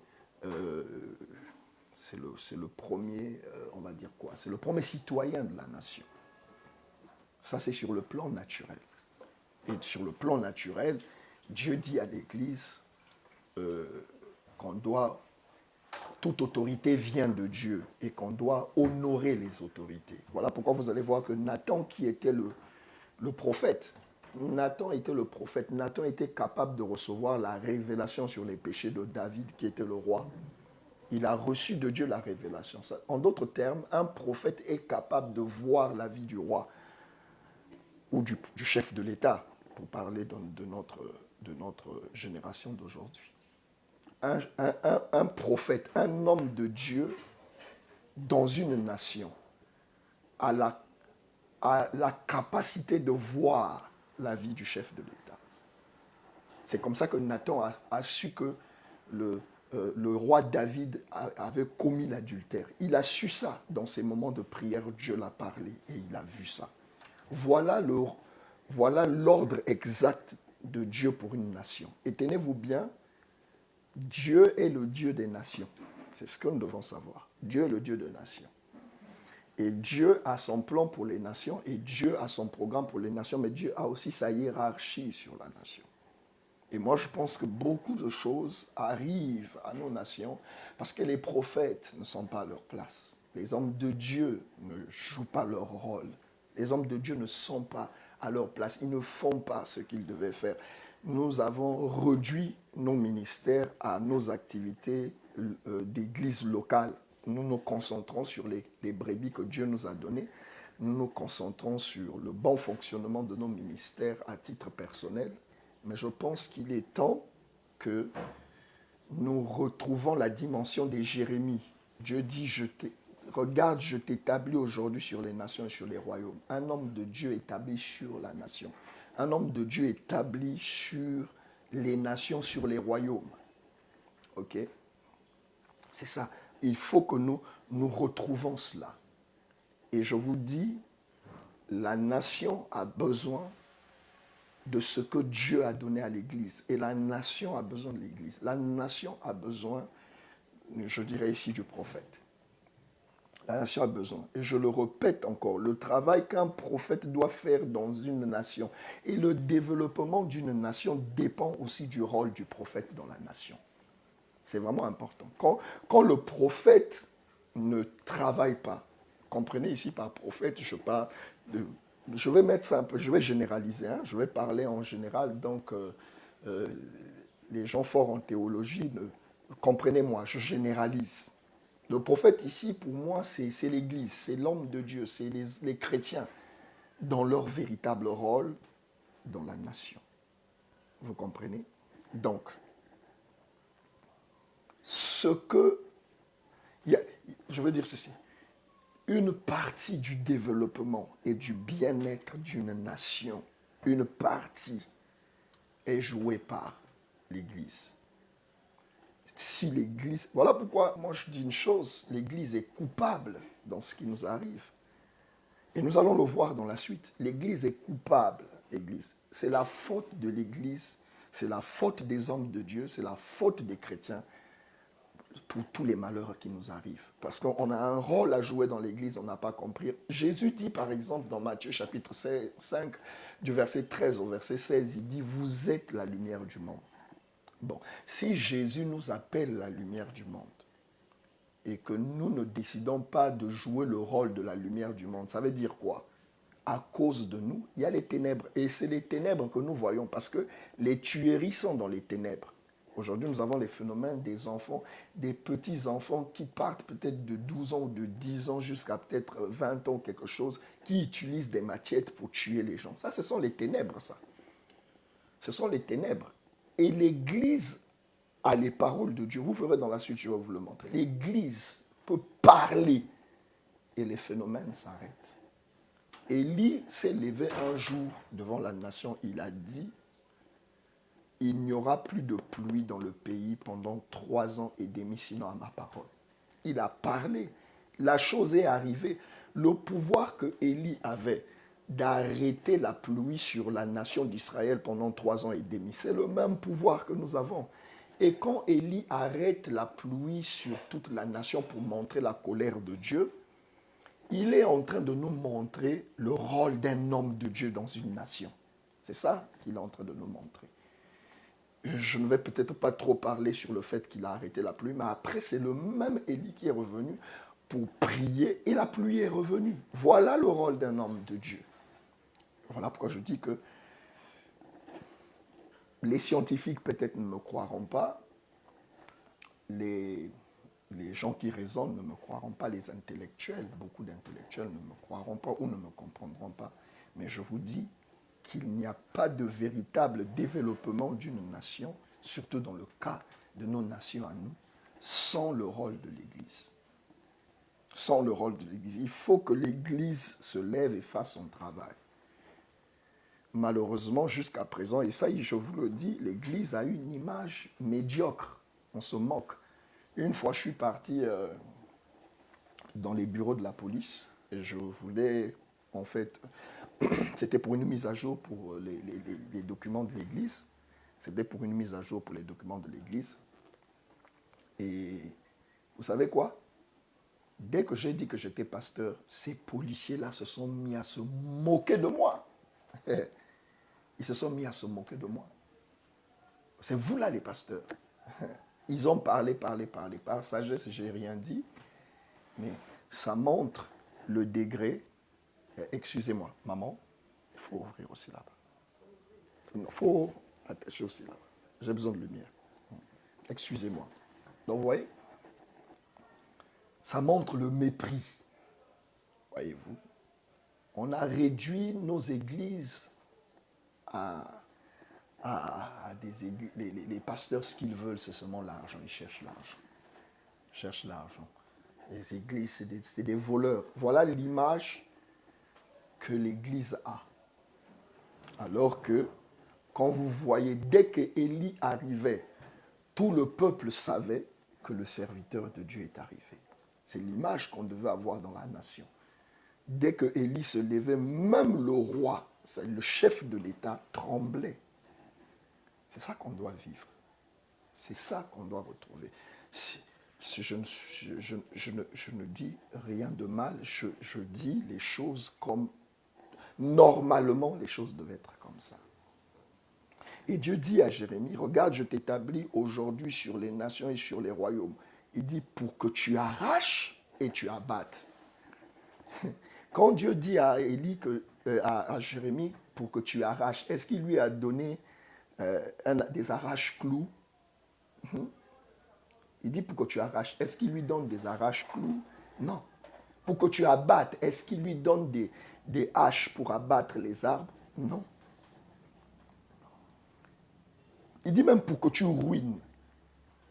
on va dire quoi, c'est le premier citoyen de la nation. Ça, c'est sur le plan naturel. Et sur le plan naturel, Dieu dit à l'Église qu'on doit, toute autorité vient de Dieu et qu'on doit honorer les autorités. Voilà pourquoi vous allez voir que Nathan, qui était le prophète, Nathan était capable de recevoir la révélation sur les péchés de David, qui était le roi. Il a reçu de Dieu la révélation. En d'autres termes, un prophète est capable de voir la vie du roi ou du chef de l'État, pour parler de notre génération d'aujourd'hui. Un prophète, un homme de Dieu dans une nation a la capacité de voir la vie du chef de l'État. C'est comme ça que Nathan a su que le roi David avait commis l'adultère. Il a su ça dans ses moments de prière. Dieu l'a parlé et il a vu ça. Voilà l'ordre exact de Dieu pour une nation. Et tenez-vous bien, Dieu est le Dieu des nations. C'est ce que nous devons savoir. Dieu est le Dieu des nations. Et Dieu a son plan pour les nations et Dieu a son programme pour les nations, mais Dieu a aussi sa hiérarchie sur la nation. Et moi, je pense que beaucoup de choses arrivent à nos nations parce que les prophètes ne sont pas à leur place. Les hommes de Dieu ne jouent pas leur rôle. Les hommes de Dieu ne sont pas à leur place. Ils ne font pas ce qu'ils devaient faire. Nous avons réduit nos ministères à nos activités d'église locale. Nous nous concentrons sur les brebis que Dieu nous a données. Nous nous concentrons sur le bon fonctionnement de nos ministères à titre personnel. Mais je pense qu'il est temps que nous retrouvons la dimension des Jérémies. Dieu dit, regarde, je t'établis aujourd'hui sur les nations et sur les royaumes. Un homme de Dieu établi sur la nation. Un homme de Dieu établi sur les nations, sur les royaumes. Ok? C'est ça. Il faut que nous retrouvons cela. Et je vous dis, la nation a besoin de ce que Dieu a donné à l'Église. Et la nation a besoin de l'Église. La nation a besoin, je dirais ici, du prophète. La nation a besoin. Et je le répète encore, le travail qu'un prophète doit faire dans une nation et le développement d'une nation dépend aussi du rôle du prophète dans la nation. C'est vraiment important. Quand le prophète ne travaille pas, comprenez ici par prophète, je vais mettre ça un peu, je vais généraliser, hein, je vais parler en général, donc les gens forts en théologie, comprenez-moi, je généralise. Le prophète ici, pour moi, c'est l'Église, c'est l'homme de Dieu, c'est les chrétiens dans leur véritable rôle dans la nation. Vous comprenez? Donc, je veux dire ceci, une partie du développement et du bien-être d'une nation, une partie est jouée par l'Église. Si l'Église... Voilà pourquoi moi je dis une chose, l'Église est coupable dans ce qui nous arrive. Et nous allons le voir dans la suite. L'Église est coupable l'Église. C'est la faute de l'Église, c'est la faute des hommes de Dieu, c'est la faute des chrétiens pour tous les malheurs qui nous arrivent. Parce qu'on a un rôle à jouer dans l'Église, on n'a pas compris. Jésus dit par exemple dans Matthieu chapitre 5, du verset 13 au verset 16, il dit « Vous êtes la lumière du monde ». Bon, si Jésus nous appelle la lumière du monde et que nous ne décidons pas de jouer le rôle de la lumière du monde, ça veut dire quoi? À cause de nous, il y a les ténèbres. Et c'est les ténèbres que nous voyons parce que les tueries sont dans les ténèbres. Aujourd'hui, nous avons les phénomènes des enfants, des petits-enfants qui partent peut-être de 12 ans ou de 10 ans jusqu'à peut-être 20 ans, quelque chose, qui utilisent des machettes pour tuer les gens. Ça, ce sont les ténèbres, ça. Ce sont les ténèbres. Et l'Église a les paroles de Dieu. Vous verrez dans la suite, je vais vous le montrer. L'Église peut parler et les phénomènes s'arrêtent. Élie s'est levé un jour devant la nation. Il a dit, il n'y aura plus de pluie dans le pays pendant 3 ans et demi, sinon à ma parole. Il a parlé. La chose est arrivée. Le pouvoir que Élie avait d'arrêter la pluie sur la nation d'Israël pendant 3 ans et demi, c'est le même pouvoir que nous avons. Et quand Élie arrête la pluie sur toute la nation pour montrer la colère de Dieu, il est en train de nous montrer le rôle d'un homme de Dieu dans une nation. C'est ça qu'il est en train de nous montrer. Je ne vais peut-être pas trop parler sur le fait qu'il a arrêté la pluie, mais après, c'est le même Élie qui est revenu pour prier et la pluie est revenue. Voilà le rôle d'un homme de Dieu. Voilà pourquoi je dis que les scientifiques peut-être ne me croiront pas, les gens qui raisonnent ne me croiront pas, les intellectuels, beaucoup d'intellectuels ne me croiront pas ou ne me comprendront pas. Mais je vous dis qu'il n'y a pas de véritable développement d'une nation, surtout dans le cas de nos nations à nous, sans le rôle de l'Église. Sans le rôle de l'Église. Il faut que l'Église se lève et fasse son travail. Malheureusement, jusqu'à présent, et ça, je vous le dis, l'Église a une image médiocre. On se moque. Une fois, je suis parti dans les bureaux de la police et je voulais, en fait, c'était pour une mise à jour pour les documents de l'Église. C'était pour une mise à jour pour les documents de l'Église. Et vous savez quoi? Dès que j'ai dit que j'étais pasteur, ces policiers-là se sont mis à se moquer de moi. Ils se sont mis à se moquer de moi. C'est vous là les pasteurs. Ils ont parlé. Par sagesse, je n'ai rien dit. Mais ça montre le degré. Excusez-moi, maman, il faut ouvrir aussi là-bas. Il faut attacher aussi là-bas. J'ai besoin de lumière. Excusez-moi. Donc, vous voyez, ça montre le mépris. Voyez-vous, on a réduit nos églises à des églises. Les pasteurs, ce qu'ils veulent, c'est seulement l'argent. Ils cherchent l'argent. Ils cherchent l'argent. Les églises, c'est des voleurs. Voilà l'image que l'Église a. Alors que, quand vous voyez, dès que Élie arrivait, tout le peuple savait que le serviteur de Dieu est arrivé. C'est l'image qu'on devait avoir dans la nation. Dès que Élie se levait, même le roi, le chef de l'État, tremblait. C'est ça qu'on doit vivre. C'est ça qu'on doit retrouver. Je ne dis rien de mal, je dis les choses comme normalement les choses devaient être comme ça. Et Dieu dit à Jérémie, regarde, je t'établis aujourd'hui sur les nations et sur les royaumes. Il dit, pour que tu arraches et tu abattes. Quand Dieu dit à Élie, à Jérémie, pour que tu arraches, est-ce qu'il lui a donné des arrache-clous? Il dit pour que tu arraches. Est-ce qu'il lui donne des arrache-clous? Non. Pour que tu abattes, est-ce qu'il lui donne des haches pour abattre les arbres? Non. Il dit même pour que tu ruines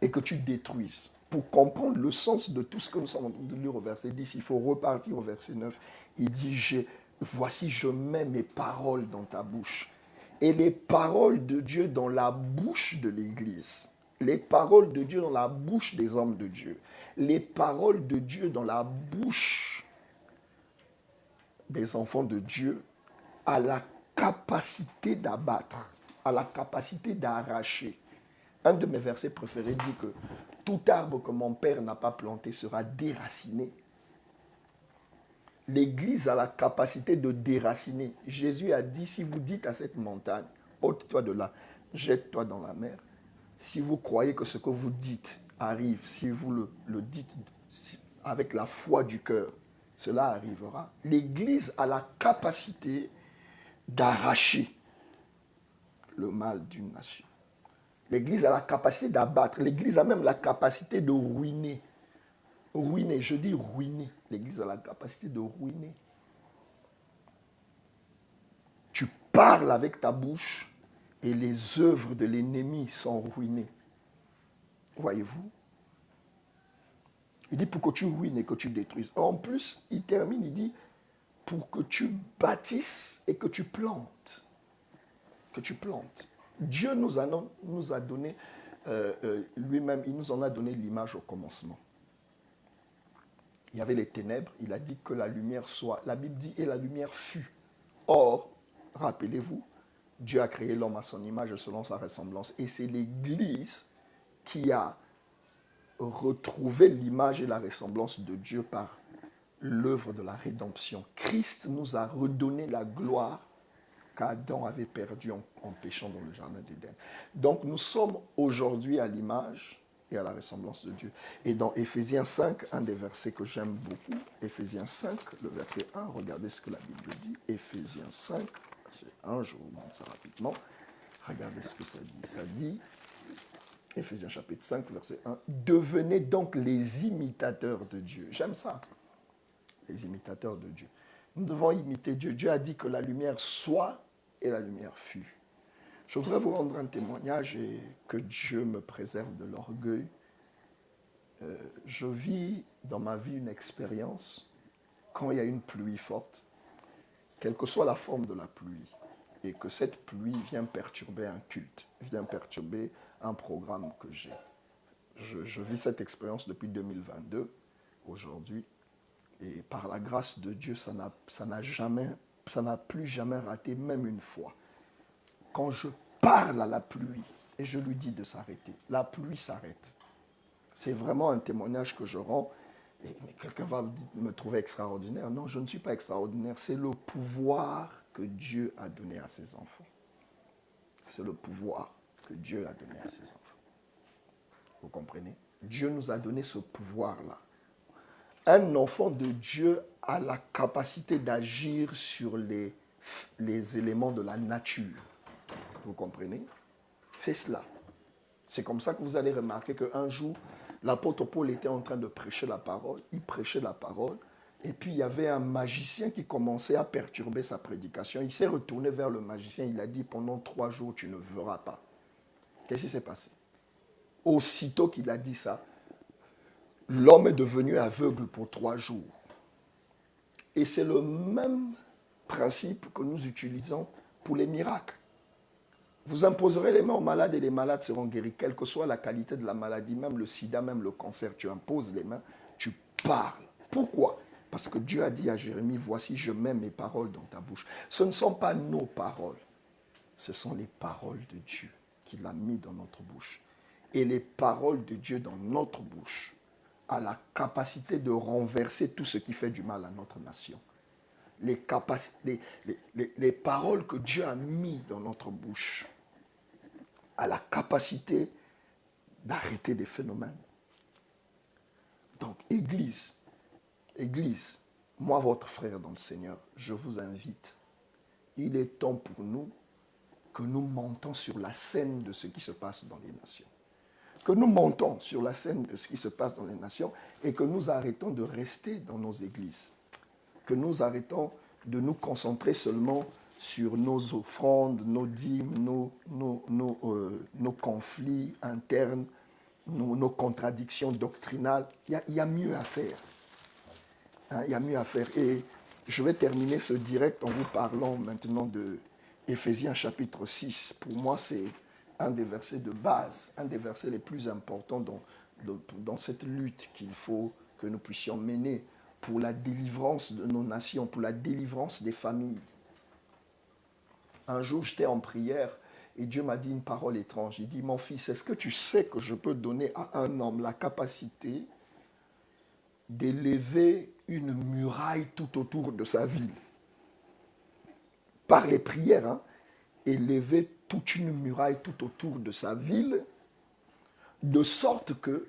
et que tu détruises. Pour comprendre le sens de tout ce que nous sommes en train de lire au verset 10, il faut repartir au verset 9. Il dit, voici, je mets mes paroles dans ta bouche. Et les paroles de Dieu dans la bouche de l'Église. Les paroles de Dieu dans la bouche des hommes de Dieu. Les paroles de Dieu dans la bouche des enfants de Dieu à la capacité d'abattre, à la capacité d'arracher. Un de mes versets préférés dit que tout arbre que mon Père n'a pas planté sera déraciné. L'Église a la capacité de déraciner. Jésus a dit, si vous dites à cette montagne, ôte-toi de là, jette-toi dans la mer. Si vous croyez que ce que vous dites arrive, si vous le dites avec la foi du cœur, cela arrivera. L'Église a la capacité d'arracher le mal d'une nation. L'Église a la capacité d'abattre. L'Église a même la capacité de ruiner. Ruiner, je dis ruiner. L'Église a la capacité de ruiner. Tu parles avec ta bouche et les œuvres de l'ennemi sont ruinées. Voyez-vous? Il dit pour que tu ruines et que tu détruises. En plus, il termine, il dit pour que tu bâtisses et que tu plantes. Que tu plantes. Dieu nous a donné lui-même, il nous en a donné l'image au commencement. Il y avait les ténèbres, il a dit que la lumière soit. La Bible dit et la lumière fut. Or, rappelez-vous, Dieu a créé l'homme à son image selon sa ressemblance. Et c'est l'Église qui a retrouvé l'image et la ressemblance de Dieu par l'œuvre de la rédemption. Christ nous a redonné la gloire qu'Adam avait perdue en péchant dans le jardin d'Éden. Donc nous sommes aujourd'hui à l'image et à la ressemblance de Dieu. Et dans Éphésiens 5, un des versets que j'aime beaucoup, Éphésiens 5, le verset 1, regardez ce que la Bible dit. Éphésiens 5, verset 1, je vous montre ça rapidement. Regardez ce que ça dit. Ça dit, Éphésiens chapitre 5, verset 1, devenez donc les imitateurs de Dieu. J'aime ça, les imitateurs de Dieu. Nous devons imiter Dieu. Dieu a dit que la lumière soit et la lumière fut. Je voudrais vous rendre un témoignage et que Dieu me préserve de l'orgueil. Je vis dans ma vie une expérience quand il y a une pluie forte, quelle que soit la forme de la pluie, et que cette pluie vient perturber un culte, vient perturber un programme que j'ai. Je vis cette expérience depuis 2022, aujourd'hui, et par la grâce de Dieu, ça n'a plus jamais raté, même une fois. Quand je parle à la pluie et je lui dis de s'arrêter, la pluie s'arrête. C'est vraiment un témoignage que je rends. Mais quelqu'un va me trouver extraordinaire. Non, je ne suis pas extraordinaire. C'est le pouvoir que Dieu a donné à ses enfants. C'est le pouvoir que Dieu a donné à ses enfants. Vous comprenez? Dieu nous a donné ce pouvoir-là. Un enfant de Dieu a la capacité d'agir sur les éléments de la nature. Vous comprenez? C'est cela. C'est comme ça que vous allez remarquer qu'un jour, l'apôtre Paul était en train de prêcher la parole. Il prêchait la parole. Et puis, il y avait un magicien qui commençait à perturber sa prédication. Il s'est retourné vers le magicien. Il a dit, pendant 3 jours, tu ne verras pas. Qu'est-ce qui s'est passé? Aussitôt qu'il a dit ça, l'homme est devenu aveugle pour 3 jours. Et c'est le même principe que nous utilisons pour les miracles. Vous imposerez les mains aux malades et les malades seront guéris, quelle que soit la qualité de la maladie, même le sida, même le cancer. Tu imposes les mains, tu parles. Pourquoi? Parce que Dieu a dit à Jérémie, voici, je mets mes paroles dans ta bouche. Ce ne sont pas nos paroles, ce sont les paroles de Dieu qu'il a mis dans notre bouche. Et les paroles de Dieu dans notre bouche a la capacité de renverser tout ce qui fait du mal à notre nation. Les paroles que Dieu a mis dans notre bouche a la capacité d'arrêter des phénomènes. Donc, Église, moi, votre frère dans le Seigneur, je vous invite. Il est temps pour nous que nous montons sur la scène de ce qui se passe dans les nations. Que nous montons sur la scène de ce qui se passe dans les nations et que nous arrêtons de rester dans nos églises. Que nous arrêtons de nous concentrer seulement sur nos offrandes, nos dîmes, nos conflits internes, nos contradictions doctrinales. Il y a mieux à faire. Hein, il y a mieux à faire. Et je vais terminer ce direct en vous parlant maintenant de Éphésiens chapitre 6. Pour moi, c'est un des versets de base, un des versets les plus importants dans cette lutte qu'il faut que nous puissions mener pour la délivrance de nos nations, pour la délivrance des familles. Un jour, j'étais en prière et Dieu m'a dit une parole étrange. Il dit, mon fils, est-ce que tu sais que je peux donner à un homme la capacité d'élever une muraille tout autour de sa ville? Par les prières, hein, élever toute une muraille tout autour de sa ville, de sorte que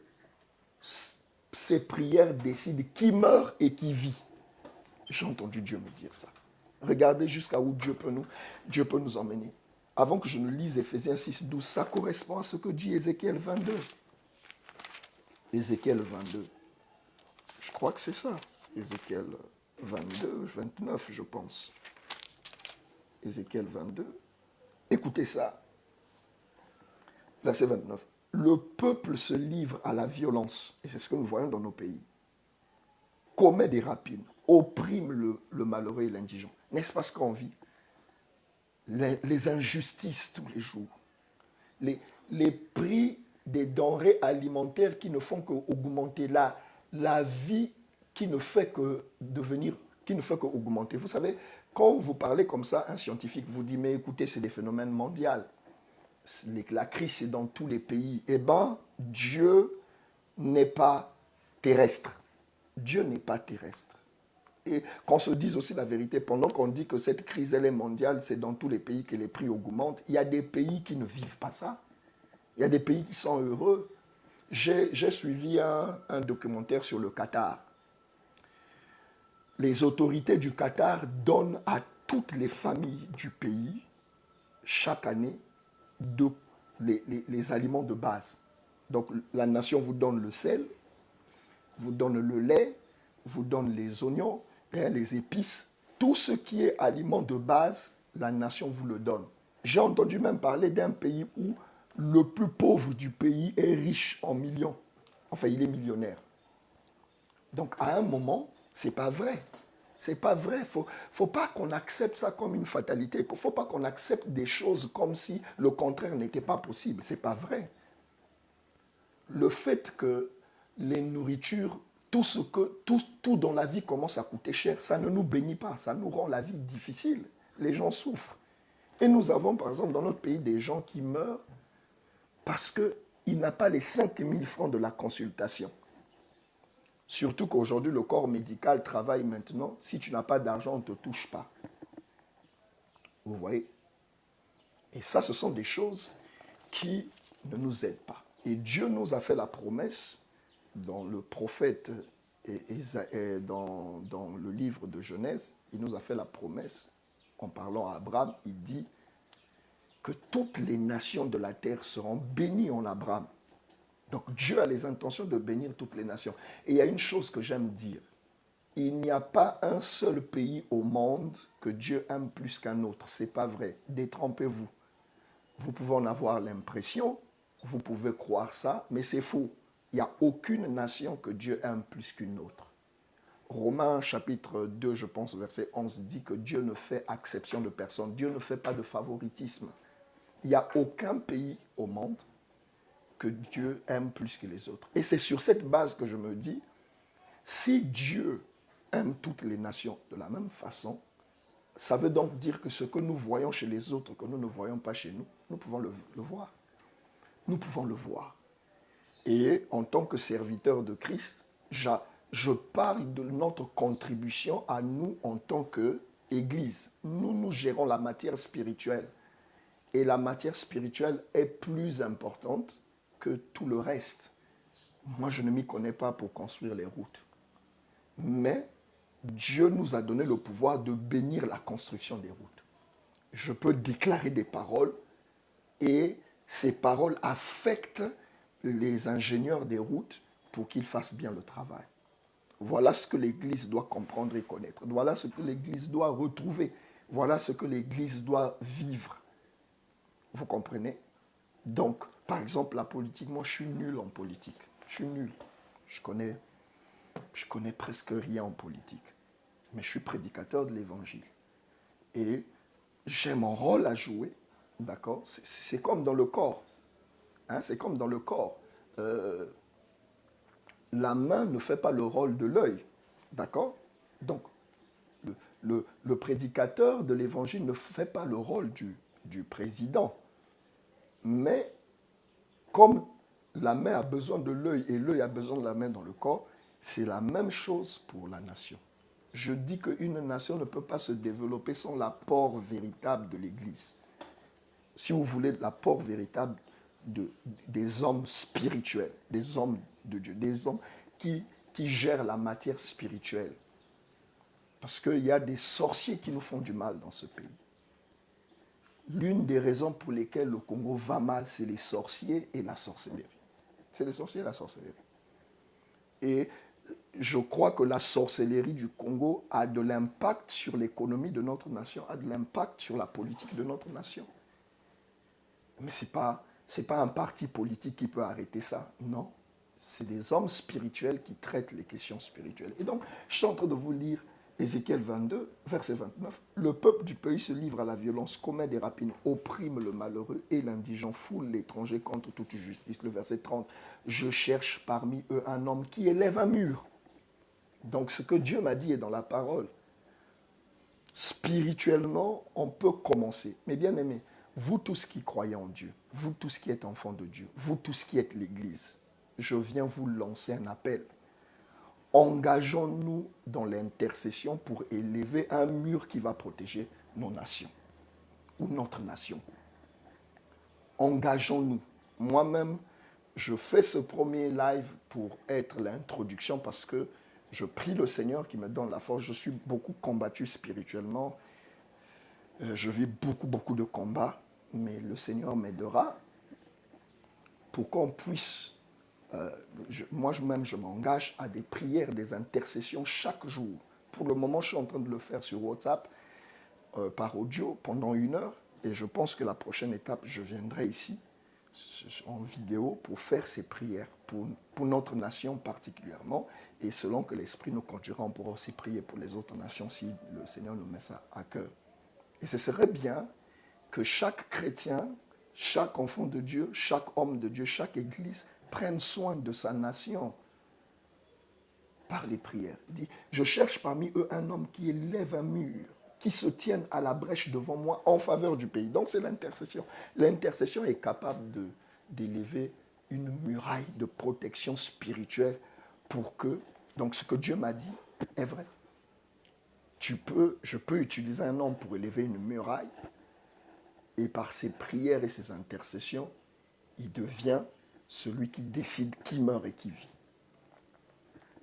ces prières décident qui meurt et qui vit. J'ai entendu Dieu me dire ça. Regardez jusqu'à où Dieu peut nous emmener. Avant que je ne lise Éphésiens 6, 12, ça correspond à ce que dit Ézéchiel 22. Ézéchiel 22. Je crois que c'est ça. Ézéchiel 22, 29, je pense. Ézéchiel 22. Écoutez ça. Verset 29. Le peuple se livre à la violence, et c'est ce que nous voyons dans nos pays. Commet des rapines, opprime le malheureux et l'indigent. N'est-ce pas ce qu'on vit? Les injustices tous les jours. Les prix des denrées alimentaires qui ne font qu'augmenter la vie qui ne fait que devenir, qui ne fait qu'augmenter. Vous savez, quand vous parlez comme ça, un scientifique vous dit, mais écoutez, c'est des phénomènes mondiaux. La crise, c'est dans tous les pays. Eh bien, Dieu n'est pas terrestre. Dieu n'est pas terrestre. Et qu'on se dise aussi la vérité, pendant qu'on dit que cette crise, elle est mondiale, c'est dans tous les pays que les prix augmentent, il y a des pays qui ne vivent pas ça. Il y a des pays qui sont heureux. J'ai suivi un documentaire sur le Qatar. Les autorités du Qatar donnent à toutes les familles du pays, chaque année, les aliments de base. Donc la nation vous donne le sel, vous donne le lait, vous donne les oignons, les épices. Tout ce qui est aliment de base, la nation vous le donne. J'ai entendu même parler d'un pays où le plus pauvre du pays est riche en millions. Enfin, il est millionnaire. Donc, à un moment, c'est pas vrai. C'est pas vrai. Faut pas qu'on accepte ça comme une fatalité. Faut pas qu'on accepte des choses comme si le contraire n'était pas possible. C'est pas vrai. Le fait que les nourritures, tout dans la vie commence à coûter cher, ça ne nous bénit pas. Ça nous rend la vie difficile. Les gens souffrent. Et nous avons, par exemple, dans notre pays, des gens qui meurent parce qu'il n'a pas les 5 000 francs de la consultation. Surtout qu'aujourd'hui, le corps médical travaille maintenant. Si tu n'as pas d'argent, on ne te touche pas. Vous voyez? Et ça, ce sont des choses qui ne nous aident pas. Et Dieu nous a fait la promesse dans le prophète et dans le livre de Genèse. Il nous a fait la promesse en parlant à Abraham. Il dit que toutes les nations de la terre seront bénies en Abraham. Donc Dieu a les intentions de bénir toutes les nations. Et il y a une chose que j'aime dire. Il n'y a pas un seul pays au monde que Dieu aime plus qu'un autre. Ce n'est pas vrai. Détrompez-vous. Vous pouvez en avoir l'impression, vous pouvez croire ça, mais c'est faux. Il n'y a aucune nation que Dieu aime plus qu'une autre. Romains chapitre 2, je pense, verset 11, dit que Dieu ne fait exception de personne. Dieu ne fait pas de favoritisme. Il n'y a aucun pays au monde que Dieu aime plus que les autres. Et c'est sur cette base que je me dis, si Dieu aime toutes les nations de la même façon, ça veut donc dire que ce que nous voyons chez les autres, que nous ne voyons pas chez nous, nous pouvons le voir. Nous pouvons le voir. Et en tant que serviteur de Christ, je parle de notre contribution à nous en tant qu'Église. Nous gérons la matière spirituelle. Et la matière spirituelle est plus importante que tout le reste. Moi, je ne m'y connais pas pour construire les routes. Mais Dieu nous a donné le pouvoir de bénir la construction des routes. Je peux déclarer des paroles et ces paroles affectent les ingénieurs des routes pour qu'ils fassent bien le travail. Voilà ce que l'Église doit comprendre et connaître. Voilà ce que l'Église doit retrouver. Voilà ce que l'Église doit vivre. Vous comprenez? Donc, par exemple, la politique, moi je suis nul en politique. Je suis nul. Je connais presque rien en politique. Mais je suis prédicateur de l'Évangile. Et j'ai mon rôle à jouer. D'accord? C'est comme dans le corps. Hein? C'est comme dans le corps. La main ne fait pas le rôle de l'œil. D'accord? Donc, le prédicateur de l'évangile ne fait pas le rôle du président. Mais comme la main a besoin de l'œil et l'œil a besoin de la main dans le corps, c'est la même chose pour la nation. Je dis qu'une nation ne peut pas se développer sans l'apport véritable de l'Église. Si vous voulez, l'apport véritable des hommes spirituels, des hommes de Dieu, des hommes qui gèrent la matière spirituelle. Parce qu'il y a des sorciers qui nous font du mal dans ce pays. L'une des raisons pour lesquelles le Congo va mal, c'est les sorciers et la sorcellerie. C'est les sorciers et la sorcellerie. Et je crois que la sorcellerie du Congo a de l'impact sur l'économie de notre nation, a de l'impact sur la politique de notre nation. Mais ce n'est pas un parti politique qui peut arrêter ça. Non, c'est des hommes spirituels qui traitent les questions spirituelles. Et donc, je suis en train de vous lire Ézéchiel 22, verset 29. Le peuple du pays se livre à la violence, commet des rapines, opprime le malheureux et l'indigent, foule l'étranger contre toute justice. Le verset 30. Je cherche parmi eux un homme qui élève un mur. Donc, ce que Dieu m'a dit est dans la parole. Spirituellement, on peut commencer. Mais bien aimé, vous tous qui croyez en Dieu, vous tous qui êtes enfants de Dieu, vous tous qui êtes l'Église, je viens vous lancer un appel. Engageons-nous dans l'intercession pour élever un mur qui va protéger nos nations ou notre nation. Engageons-nous. Moi-même, je fais ce premier live pour être l'introduction parce que je prie le Seigneur qui me donne la force. Je suis beaucoup combattu spirituellement. Je vis beaucoup de combats, mais le Seigneur m'aidera pour qu'on puisse... moi-même, je m'engage à des prières, des intercessions chaque jour. Pour le moment, je suis en train de le faire sur WhatsApp, par audio, pendant 1 heure. Et je pense que la prochaine étape, je viendrai ici, en vidéo, pour faire ces prières, pour notre nation particulièrement. Et selon que l'Esprit nous conduira, on pourra aussi prier pour les autres nations si le Seigneur nous met ça à cœur. Et ce serait bien que chaque chrétien, chaque enfant de Dieu, chaque homme de Dieu, chaque église prenne soin de sa nation par les prières. Il dit, je cherche parmi eux un homme qui élève un mur, qui se tienne à la brèche devant moi en faveur du pays. Donc c'est l'intercession. L'intercession est capable d'élever une muraille de protection spirituelle pour que, donc ce que Dieu m'a dit est vrai. Je peux utiliser un homme pour élever une muraille et par ses prières et ses intercessions, il devient celui qui décide qui meurt et qui vit.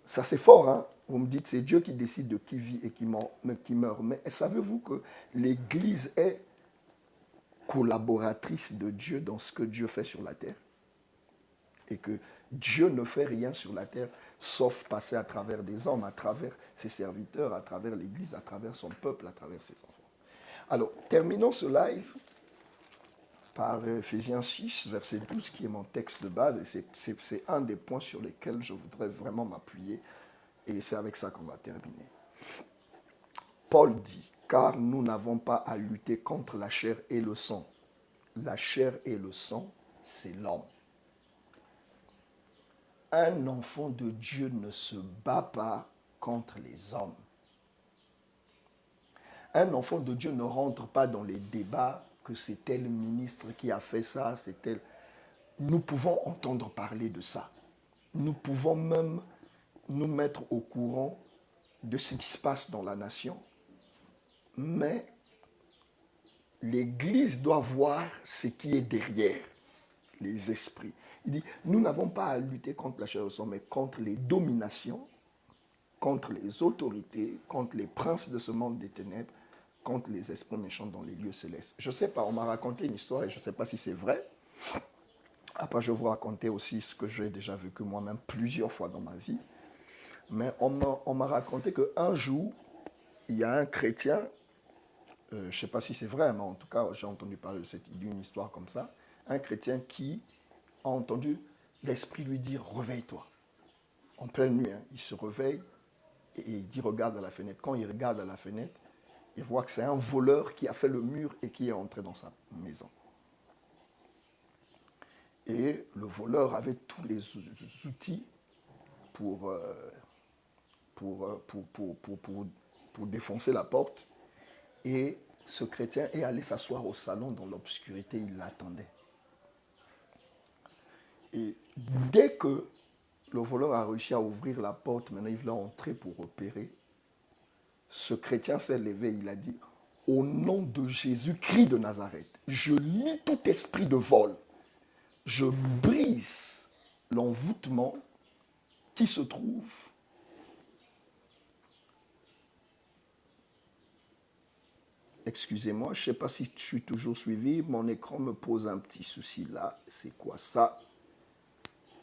Ça c'est fort, hein? Vous me dites c'est Dieu qui décide de qui vit et qui meurt. Mais savez-vous que l'Église est collaboratrice de Dieu dans ce que Dieu fait sur la terre? Et que Dieu ne fait rien sur la terre sauf passer à travers des hommes, à travers ses serviteurs, à travers l'Église, à travers son peuple, à travers ses enfants. Alors, terminons ce live par Ephésiens 6, verset 12, qui est mon texte de base, et c'est un des points sur lesquels je voudrais vraiment m'appuyer, et c'est avec ça qu'on va terminer. Paul dit, car nous n'avons pas à lutter contre la chair et le sang. La chair et le sang, c'est l'homme. Un enfant de Dieu ne se bat pas contre les hommes. Un enfant de Dieu ne rentre pas dans les débats que c'est tel ministre qui a fait ça, c'est tel... Nous pouvons entendre parler de ça. Nous pouvons même nous mettre au courant de ce qui se passe dans la nation. Mais l'Église doit voir ce qui est derrière les esprits. Il dit, nous n'avons pas à lutter contre la chair et le sang, mais contre les dominations, contre les autorités, contre les princes de ce monde des ténèbres, contre les esprits méchants dans les lieux célestes. Je ne sais pas, on m'a raconté une histoire et je ne sais pas si c'est vrai. Après, je vais vous raconter aussi ce que j'ai déjà vécu moi-même plusieurs fois dans ma vie. Mais on m'a raconté qu'un jour, il y a un chrétien, je ne sais pas si c'est vrai, mais en tout cas, j'ai entendu parler d'une histoire comme ça, un chrétien qui a entendu l'esprit lui dire « réveille-toi ». En pleine nuit, hein, il se réveille et il dit « regarde à la fenêtre ». Quand il regarde à la fenêtre, il voit que c'est un voleur qui a fait le mur et qui est entré dans sa maison. Et le voleur avait tous les outils pour pour défoncer la porte. Et ce chrétien est allé s'asseoir au salon dans l'obscurité, il l'attendait. Et dès que le voleur a réussi à ouvrir la porte, maintenant il voulait entrer pour opérer, ce chrétien s'est levé, il a dit, au nom de Jésus-Christ de Nazareth, je lie tout esprit de vol, je brise l'envoûtement qui se trouve excusez-moi, je ne sais pas si je suis toujours suivi, mon écran me pose un petit souci là, c'est quoi ça?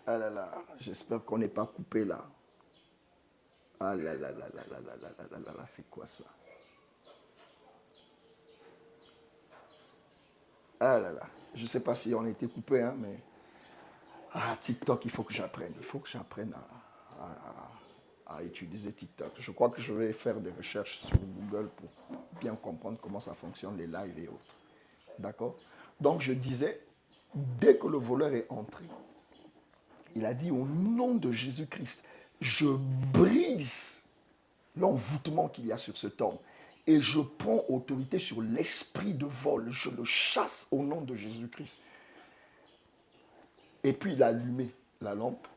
Ah là là, j'espère qu'on n'est pas coupé là. Ah là là là là là là là là là là, c'est quoi ça? Ah là là, je ne sais pas si on a été coupé, hein, mais... Ah, TikTok, il faut que j'apprenne. Il faut que j'apprenne à utiliser TikTok. Je crois que je vais faire des recherches sur Google pour bien comprendre comment ça fonctionne, les lives et autres. D'accord? Donc, je disais, dès que le voleur est entré, il a dit, au nom de Jésus-Christ, je brise l'envoûtement qu'il y a sur cet homme. Et je prends autorité sur l'esprit de vol. Je le chasse au nom de Jésus-Christ. Et puis il a allumé la lampe.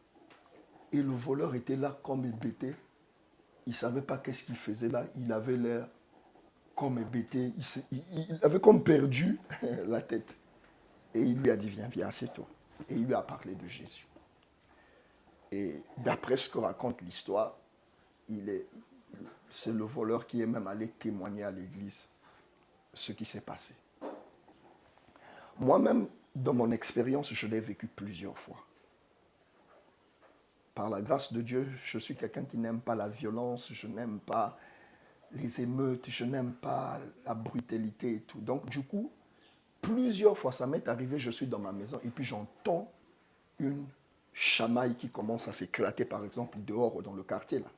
Et le voleur était là comme hébété. Il ne savait pas qu'est-ce qu'il faisait là. Il avait l'air comme hébété. Il avait comme perdu la tête. Et il lui a dit, viens, viens, assieds-toi. Et il lui a parlé de Jésus. Et d'après ce que raconte l'histoire, c'est le voleur qui est même allé témoigner à l'église ce qui s'est passé. Moi-même, dans mon expérience, je l'ai vécu plusieurs fois. Par la grâce de Dieu, je suis quelqu'un qui n'aime pas la violence, je n'aime pas les émeutes, je n'aime pas la brutalité et tout. Donc, du coup, plusieurs fois, ça m'est arrivé, je suis dans ma maison et puis j'entends une chamaille qui commence à s'éclater, par exemple, dehors dans le quartier, là.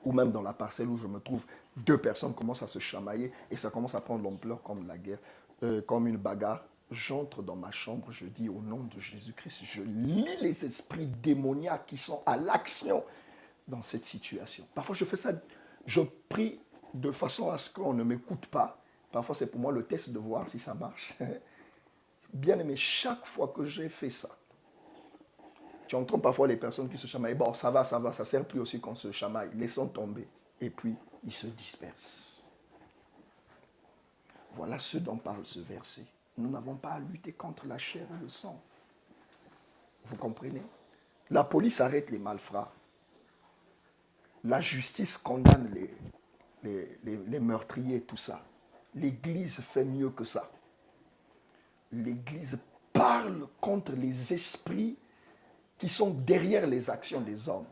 Ou même dans la parcelle où je me trouve, deux personnes commencent à se chamailler et ça commence à prendre l'ampleur comme la guerre, comme une bagarre. J'entre dans ma chambre, je dis au nom de Jésus-Christ, je lis les esprits démoniaques qui sont à l'action dans cette situation. Parfois je fais ça, je prie de façon à ce qu'on ne m'écoute pas. Parfois c'est pour moi le test de voir si ça marche. Bien aimé, chaque fois que j'ai fait ça, tu entends parfois les personnes qui se chamaillent. Bon, ça va, ça ne sert plus aussi qu'on se chamaille. Laissons tomber. Et puis, ils se dispersent. Voilà ce dont parle ce verset. Nous n'avons pas à lutter contre la chair et le sang. Vous comprenez? La police arrête les malfrats. La justice condamne les meurtriers, tout ça. L'Église fait mieux que ça. L'Église parle contre les esprits qui sont derrière les actions des hommes.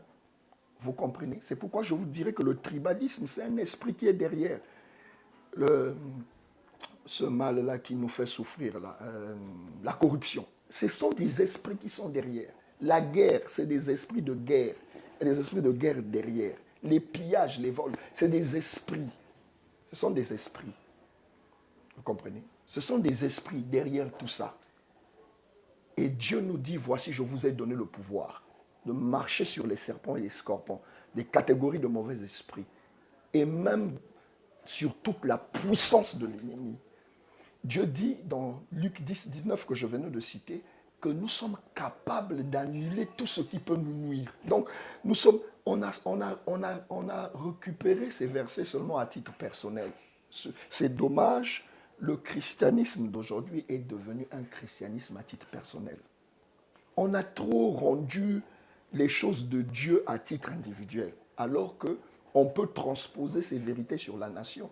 Vous comprenez? C'est pourquoi je vous dirais que le tribalisme, c'est un esprit qui est derrière ce mal-là qui nous fait souffrir, la corruption. Ce sont des esprits qui sont derrière. La guerre, c'est des esprits de guerre. Il y a des esprits de guerre derrière. Les pillages, les vols, c'est des esprits. Ce sont des esprits. Vous comprenez? Ce sont des esprits derrière tout ça. Et Dieu nous dit, voici, je vous ai donné le pouvoir de marcher sur les serpents et les scorpions, des catégories de mauvais esprits, et même sur toute la puissance de l'ennemi. Dieu dit dans Luc 10, 19 que je venais de citer, que nous sommes capables d'annuler tout ce qui peut nous nuire. Donc, on a récupéré ces versets seulement à titre personnel. C'est dommage. Le christianisme d'aujourd'hui est devenu un christianisme à titre personnel. On a trop rendu les choses de Dieu à titre individuel, alors qu'on peut transposer ces vérités sur la nation.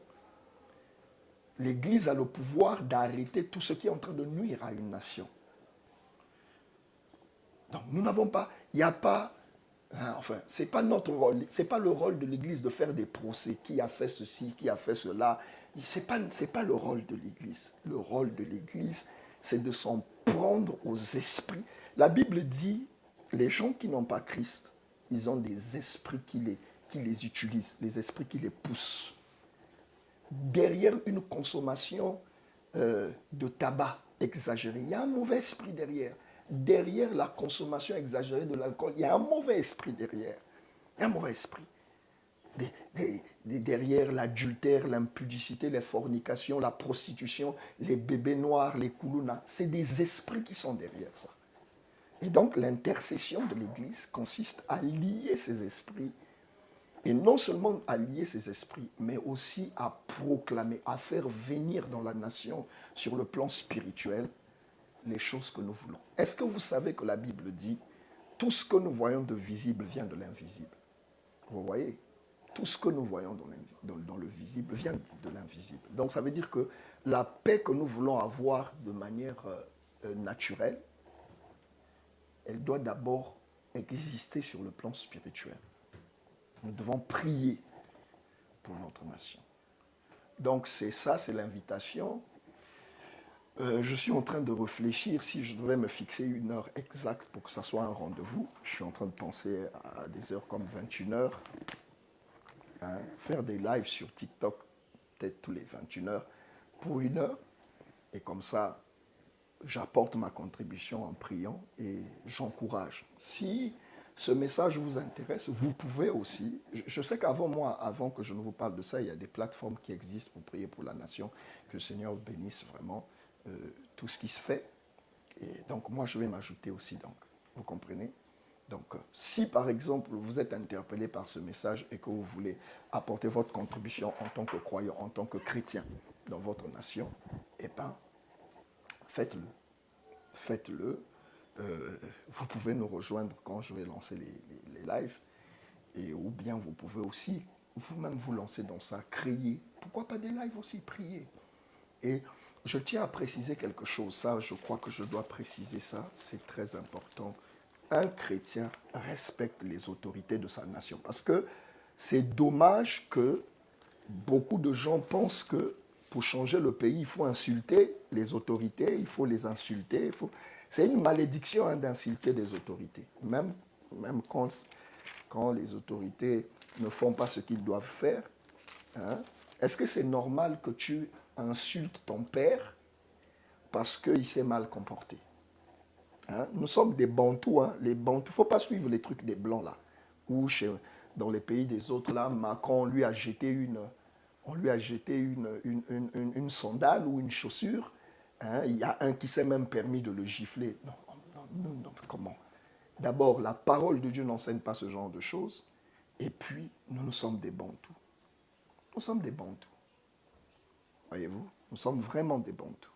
L'Église a le pouvoir d'arrêter tout ce qui est en train de nuire à une nation. Donc nous n'avons pas, il n'y a pas, enfin, ce n'est pas notre rôle, ce n'est pas le rôle de l'Église de faire des procès, qui a fait ceci, qui a fait cela. Ce n'est pas le rôle de l'Église. Le rôle de l'Église, c'est de s'en prendre aux esprits. La Bible dit, les gens qui n'ont pas Christ, ils ont des esprits qui les utilisent, les esprits qui les poussent. Derrière une consommation de tabac exagérée, il y a un mauvais esprit derrière. Derrière la consommation exagérée de l'alcool, il y a un mauvais esprit derrière. Il y a un mauvais esprit. derrière l'adultère, l'impudicité, les fornications, la prostitution, les bébés noirs, les koulouna. C'est des esprits qui sont derrière ça. Et donc l'intercession de l'Église consiste à lier ces esprits. Et non seulement à lier ces esprits, mais aussi à proclamer, à faire venir dans la nation, sur le plan spirituel, les choses que nous voulons. Est-ce que vous savez que la Bible dit, tout ce que nous voyons de visible vient de l'invisible? Vous voyez, tout ce que nous voyons dans le visible vient de l'invisible. Donc ça veut dire que la paix que nous voulons avoir de manière naturelle, elle doit d'abord exister sur le plan spirituel. Nous devons prier pour notre nation. Donc c'est ça, c'est l'invitation. Je suis en train de réfléchir si je devais me fixer une heure exacte pour que ça soit un rendez-vous. Je suis en train de penser à des heures comme 21 heures. Hein, faire des lives sur TikTok peut-être tous les 21 heures pour une heure. Et comme ça, j'apporte ma contribution en priant et j'encourage. Si ce message vous intéresse, vous pouvez aussi. Je sais qu'avant moi, avant que je ne vous parle de ça, il y a des plateformes qui existent pour prier pour la nation. Que le Seigneur bénisse vraiment tout ce qui se fait. Et donc moi, je vais m'ajouter aussi. Donc, vous comprenez? Donc, si par exemple vous êtes interpellé par ce message et que vous voulez apporter votre contribution en tant que croyant, en tant que chrétien dans votre nation, eh bien, faites-le. Faites-le. Vous pouvez nous rejoindre quand je vais lancer les lives. Et, ou bien vous pouvez aussi vous-même vous lancer dans ça, crier. Pourquoi pas des lives aussi, prier. Et je tiens à préciser quelque chose. Ça, je crois que je dois préciser ça. C'est très important. Un chrétien respecte les autorités de sa nation. Parce que c'est dommage que beaucoup de gens pensent que pour changer le pays, il faut insulter les autorités, il faut les insulter. C'est une malédiction hein, d'insulter des autorités. Même quand les autorités ne font pas ce qu'ils doivent faire. Hein, est-ce que c'est normal que tu insultes ton père parce qu'il s'est mal comporté? Hein, nous sommes des Bantous. Hein, les Bantous, il ne faut pas suivre les trucs des Blancs là. Ou dans les pays des autres là, Macron lui a jeté une sandale ou une chaussure. Hein, il y a un qui s'est même permis de le gifler. Non, comment? D'abord, la parole de Dieu n'enseigne pas ce genre de choses. Et puis, nous sommes des Bantous. Nous sommes des Bantous. Voyez-vous? Nous sommes vraiment des Bantous.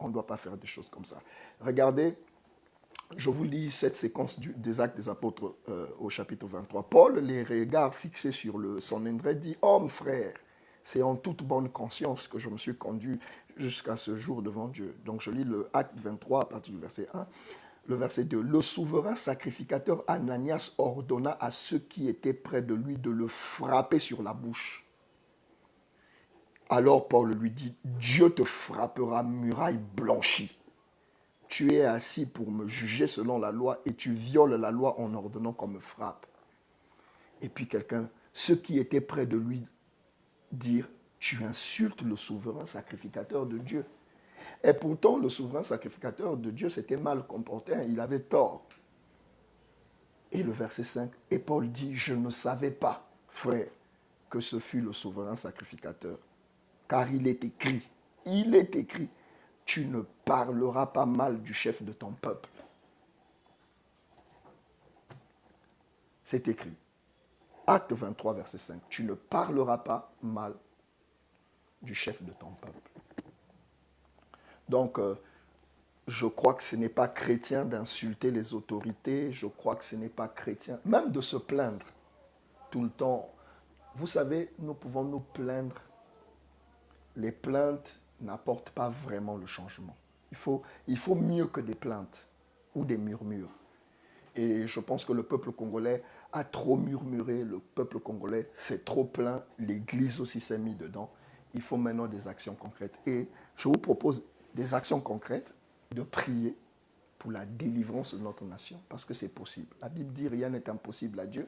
On ne doit pas faire des choses comme ça. Regardez, je vous lis cette séquence des Actes des Apôtres au chapitre 23. Paul, les regards fixés sur son André, dit « Homme, frère, c'est en toute bonne conscience que je me suis conduit jusqu'à ce jour devant Dieu. » Donc je lis le Acte 23 à partir du verset 1. Le verset 2. Le souverain sacrificateur Ananias ordonna à ceux qui étaient près de lui de le frapper sur la bouche. Alors Paul lui dit, Dieu te frappera muraille blanchie. Tu es assis pour me juger selon la loi et tu violes la loi en ordonnant qu'on me frappe. Et puis ceux qui étaient près de lui dirent, tu insultes le souverain sacrificateur de Dieu. Et pourtant, le souverain sacrificateur de Dieu s'était mal comporté, il avait tort. Et le verset 5, et Paul dit, je ne savais pas, frère, que ce fut le souverain sacrificateur. Car il est écrit, tu ne parleras pas mal du chef de ton peuple. C'est écrit. Acte 23, verset 5. Tu ne parleras pas mal du chef de ton peuple. Donc, je crois que ce n'est pas chrétien d'insulter les autorités. Je crois que ce n'est pas chrétien, même de se plaindre tout le temps. Vous savez, nous pouvons nous plaindre. Les plaintes n'apportent pas vraiment le changement. Il faut mieux que des plaintes ou des murmures. Et je pense que le peuple congolais a trop murmuré, le peuple congolais s'est trop plaint, l'Église aussi s'est mise dedans. Il faut maintenant des actions concrètes. Et je vous propose des actions concrètes, de prier pour la délivrance de notre nation, parce que c'est possible. La Bible dit rien n'est impossible à Dieu,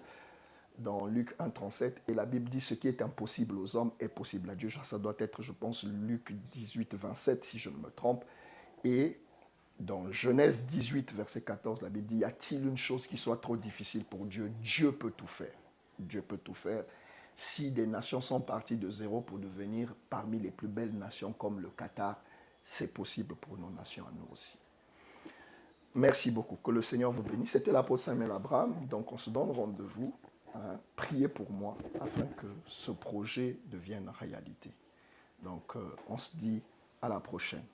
dans Luc 1, 37, et la Bible dit ce qui est impossible aux hommes est possible à Dieu. Ça doit être, je pense, Luc 18, 27, si je ne me trompe. Et dans Genèse 18, verset 14, la Bible dit, y a-t-il une chose qui soit trop difficile pour Dieu? Dieu peut tout faire. Dieu peut tout faire. Si des nations sont parties de zéro pour devenir parmi les plus belles nations comme le Qatar, c'est possible pour nos nations à nous aussi. Merci beaucoup. Que le Seigneur vous bénisse. C'était l'apôtre Samuel Abraham. Donc, on se donne rendez-vous. Priez pour moi afin que ce projet devienne réalité. Donc, on se dit à la prochaine.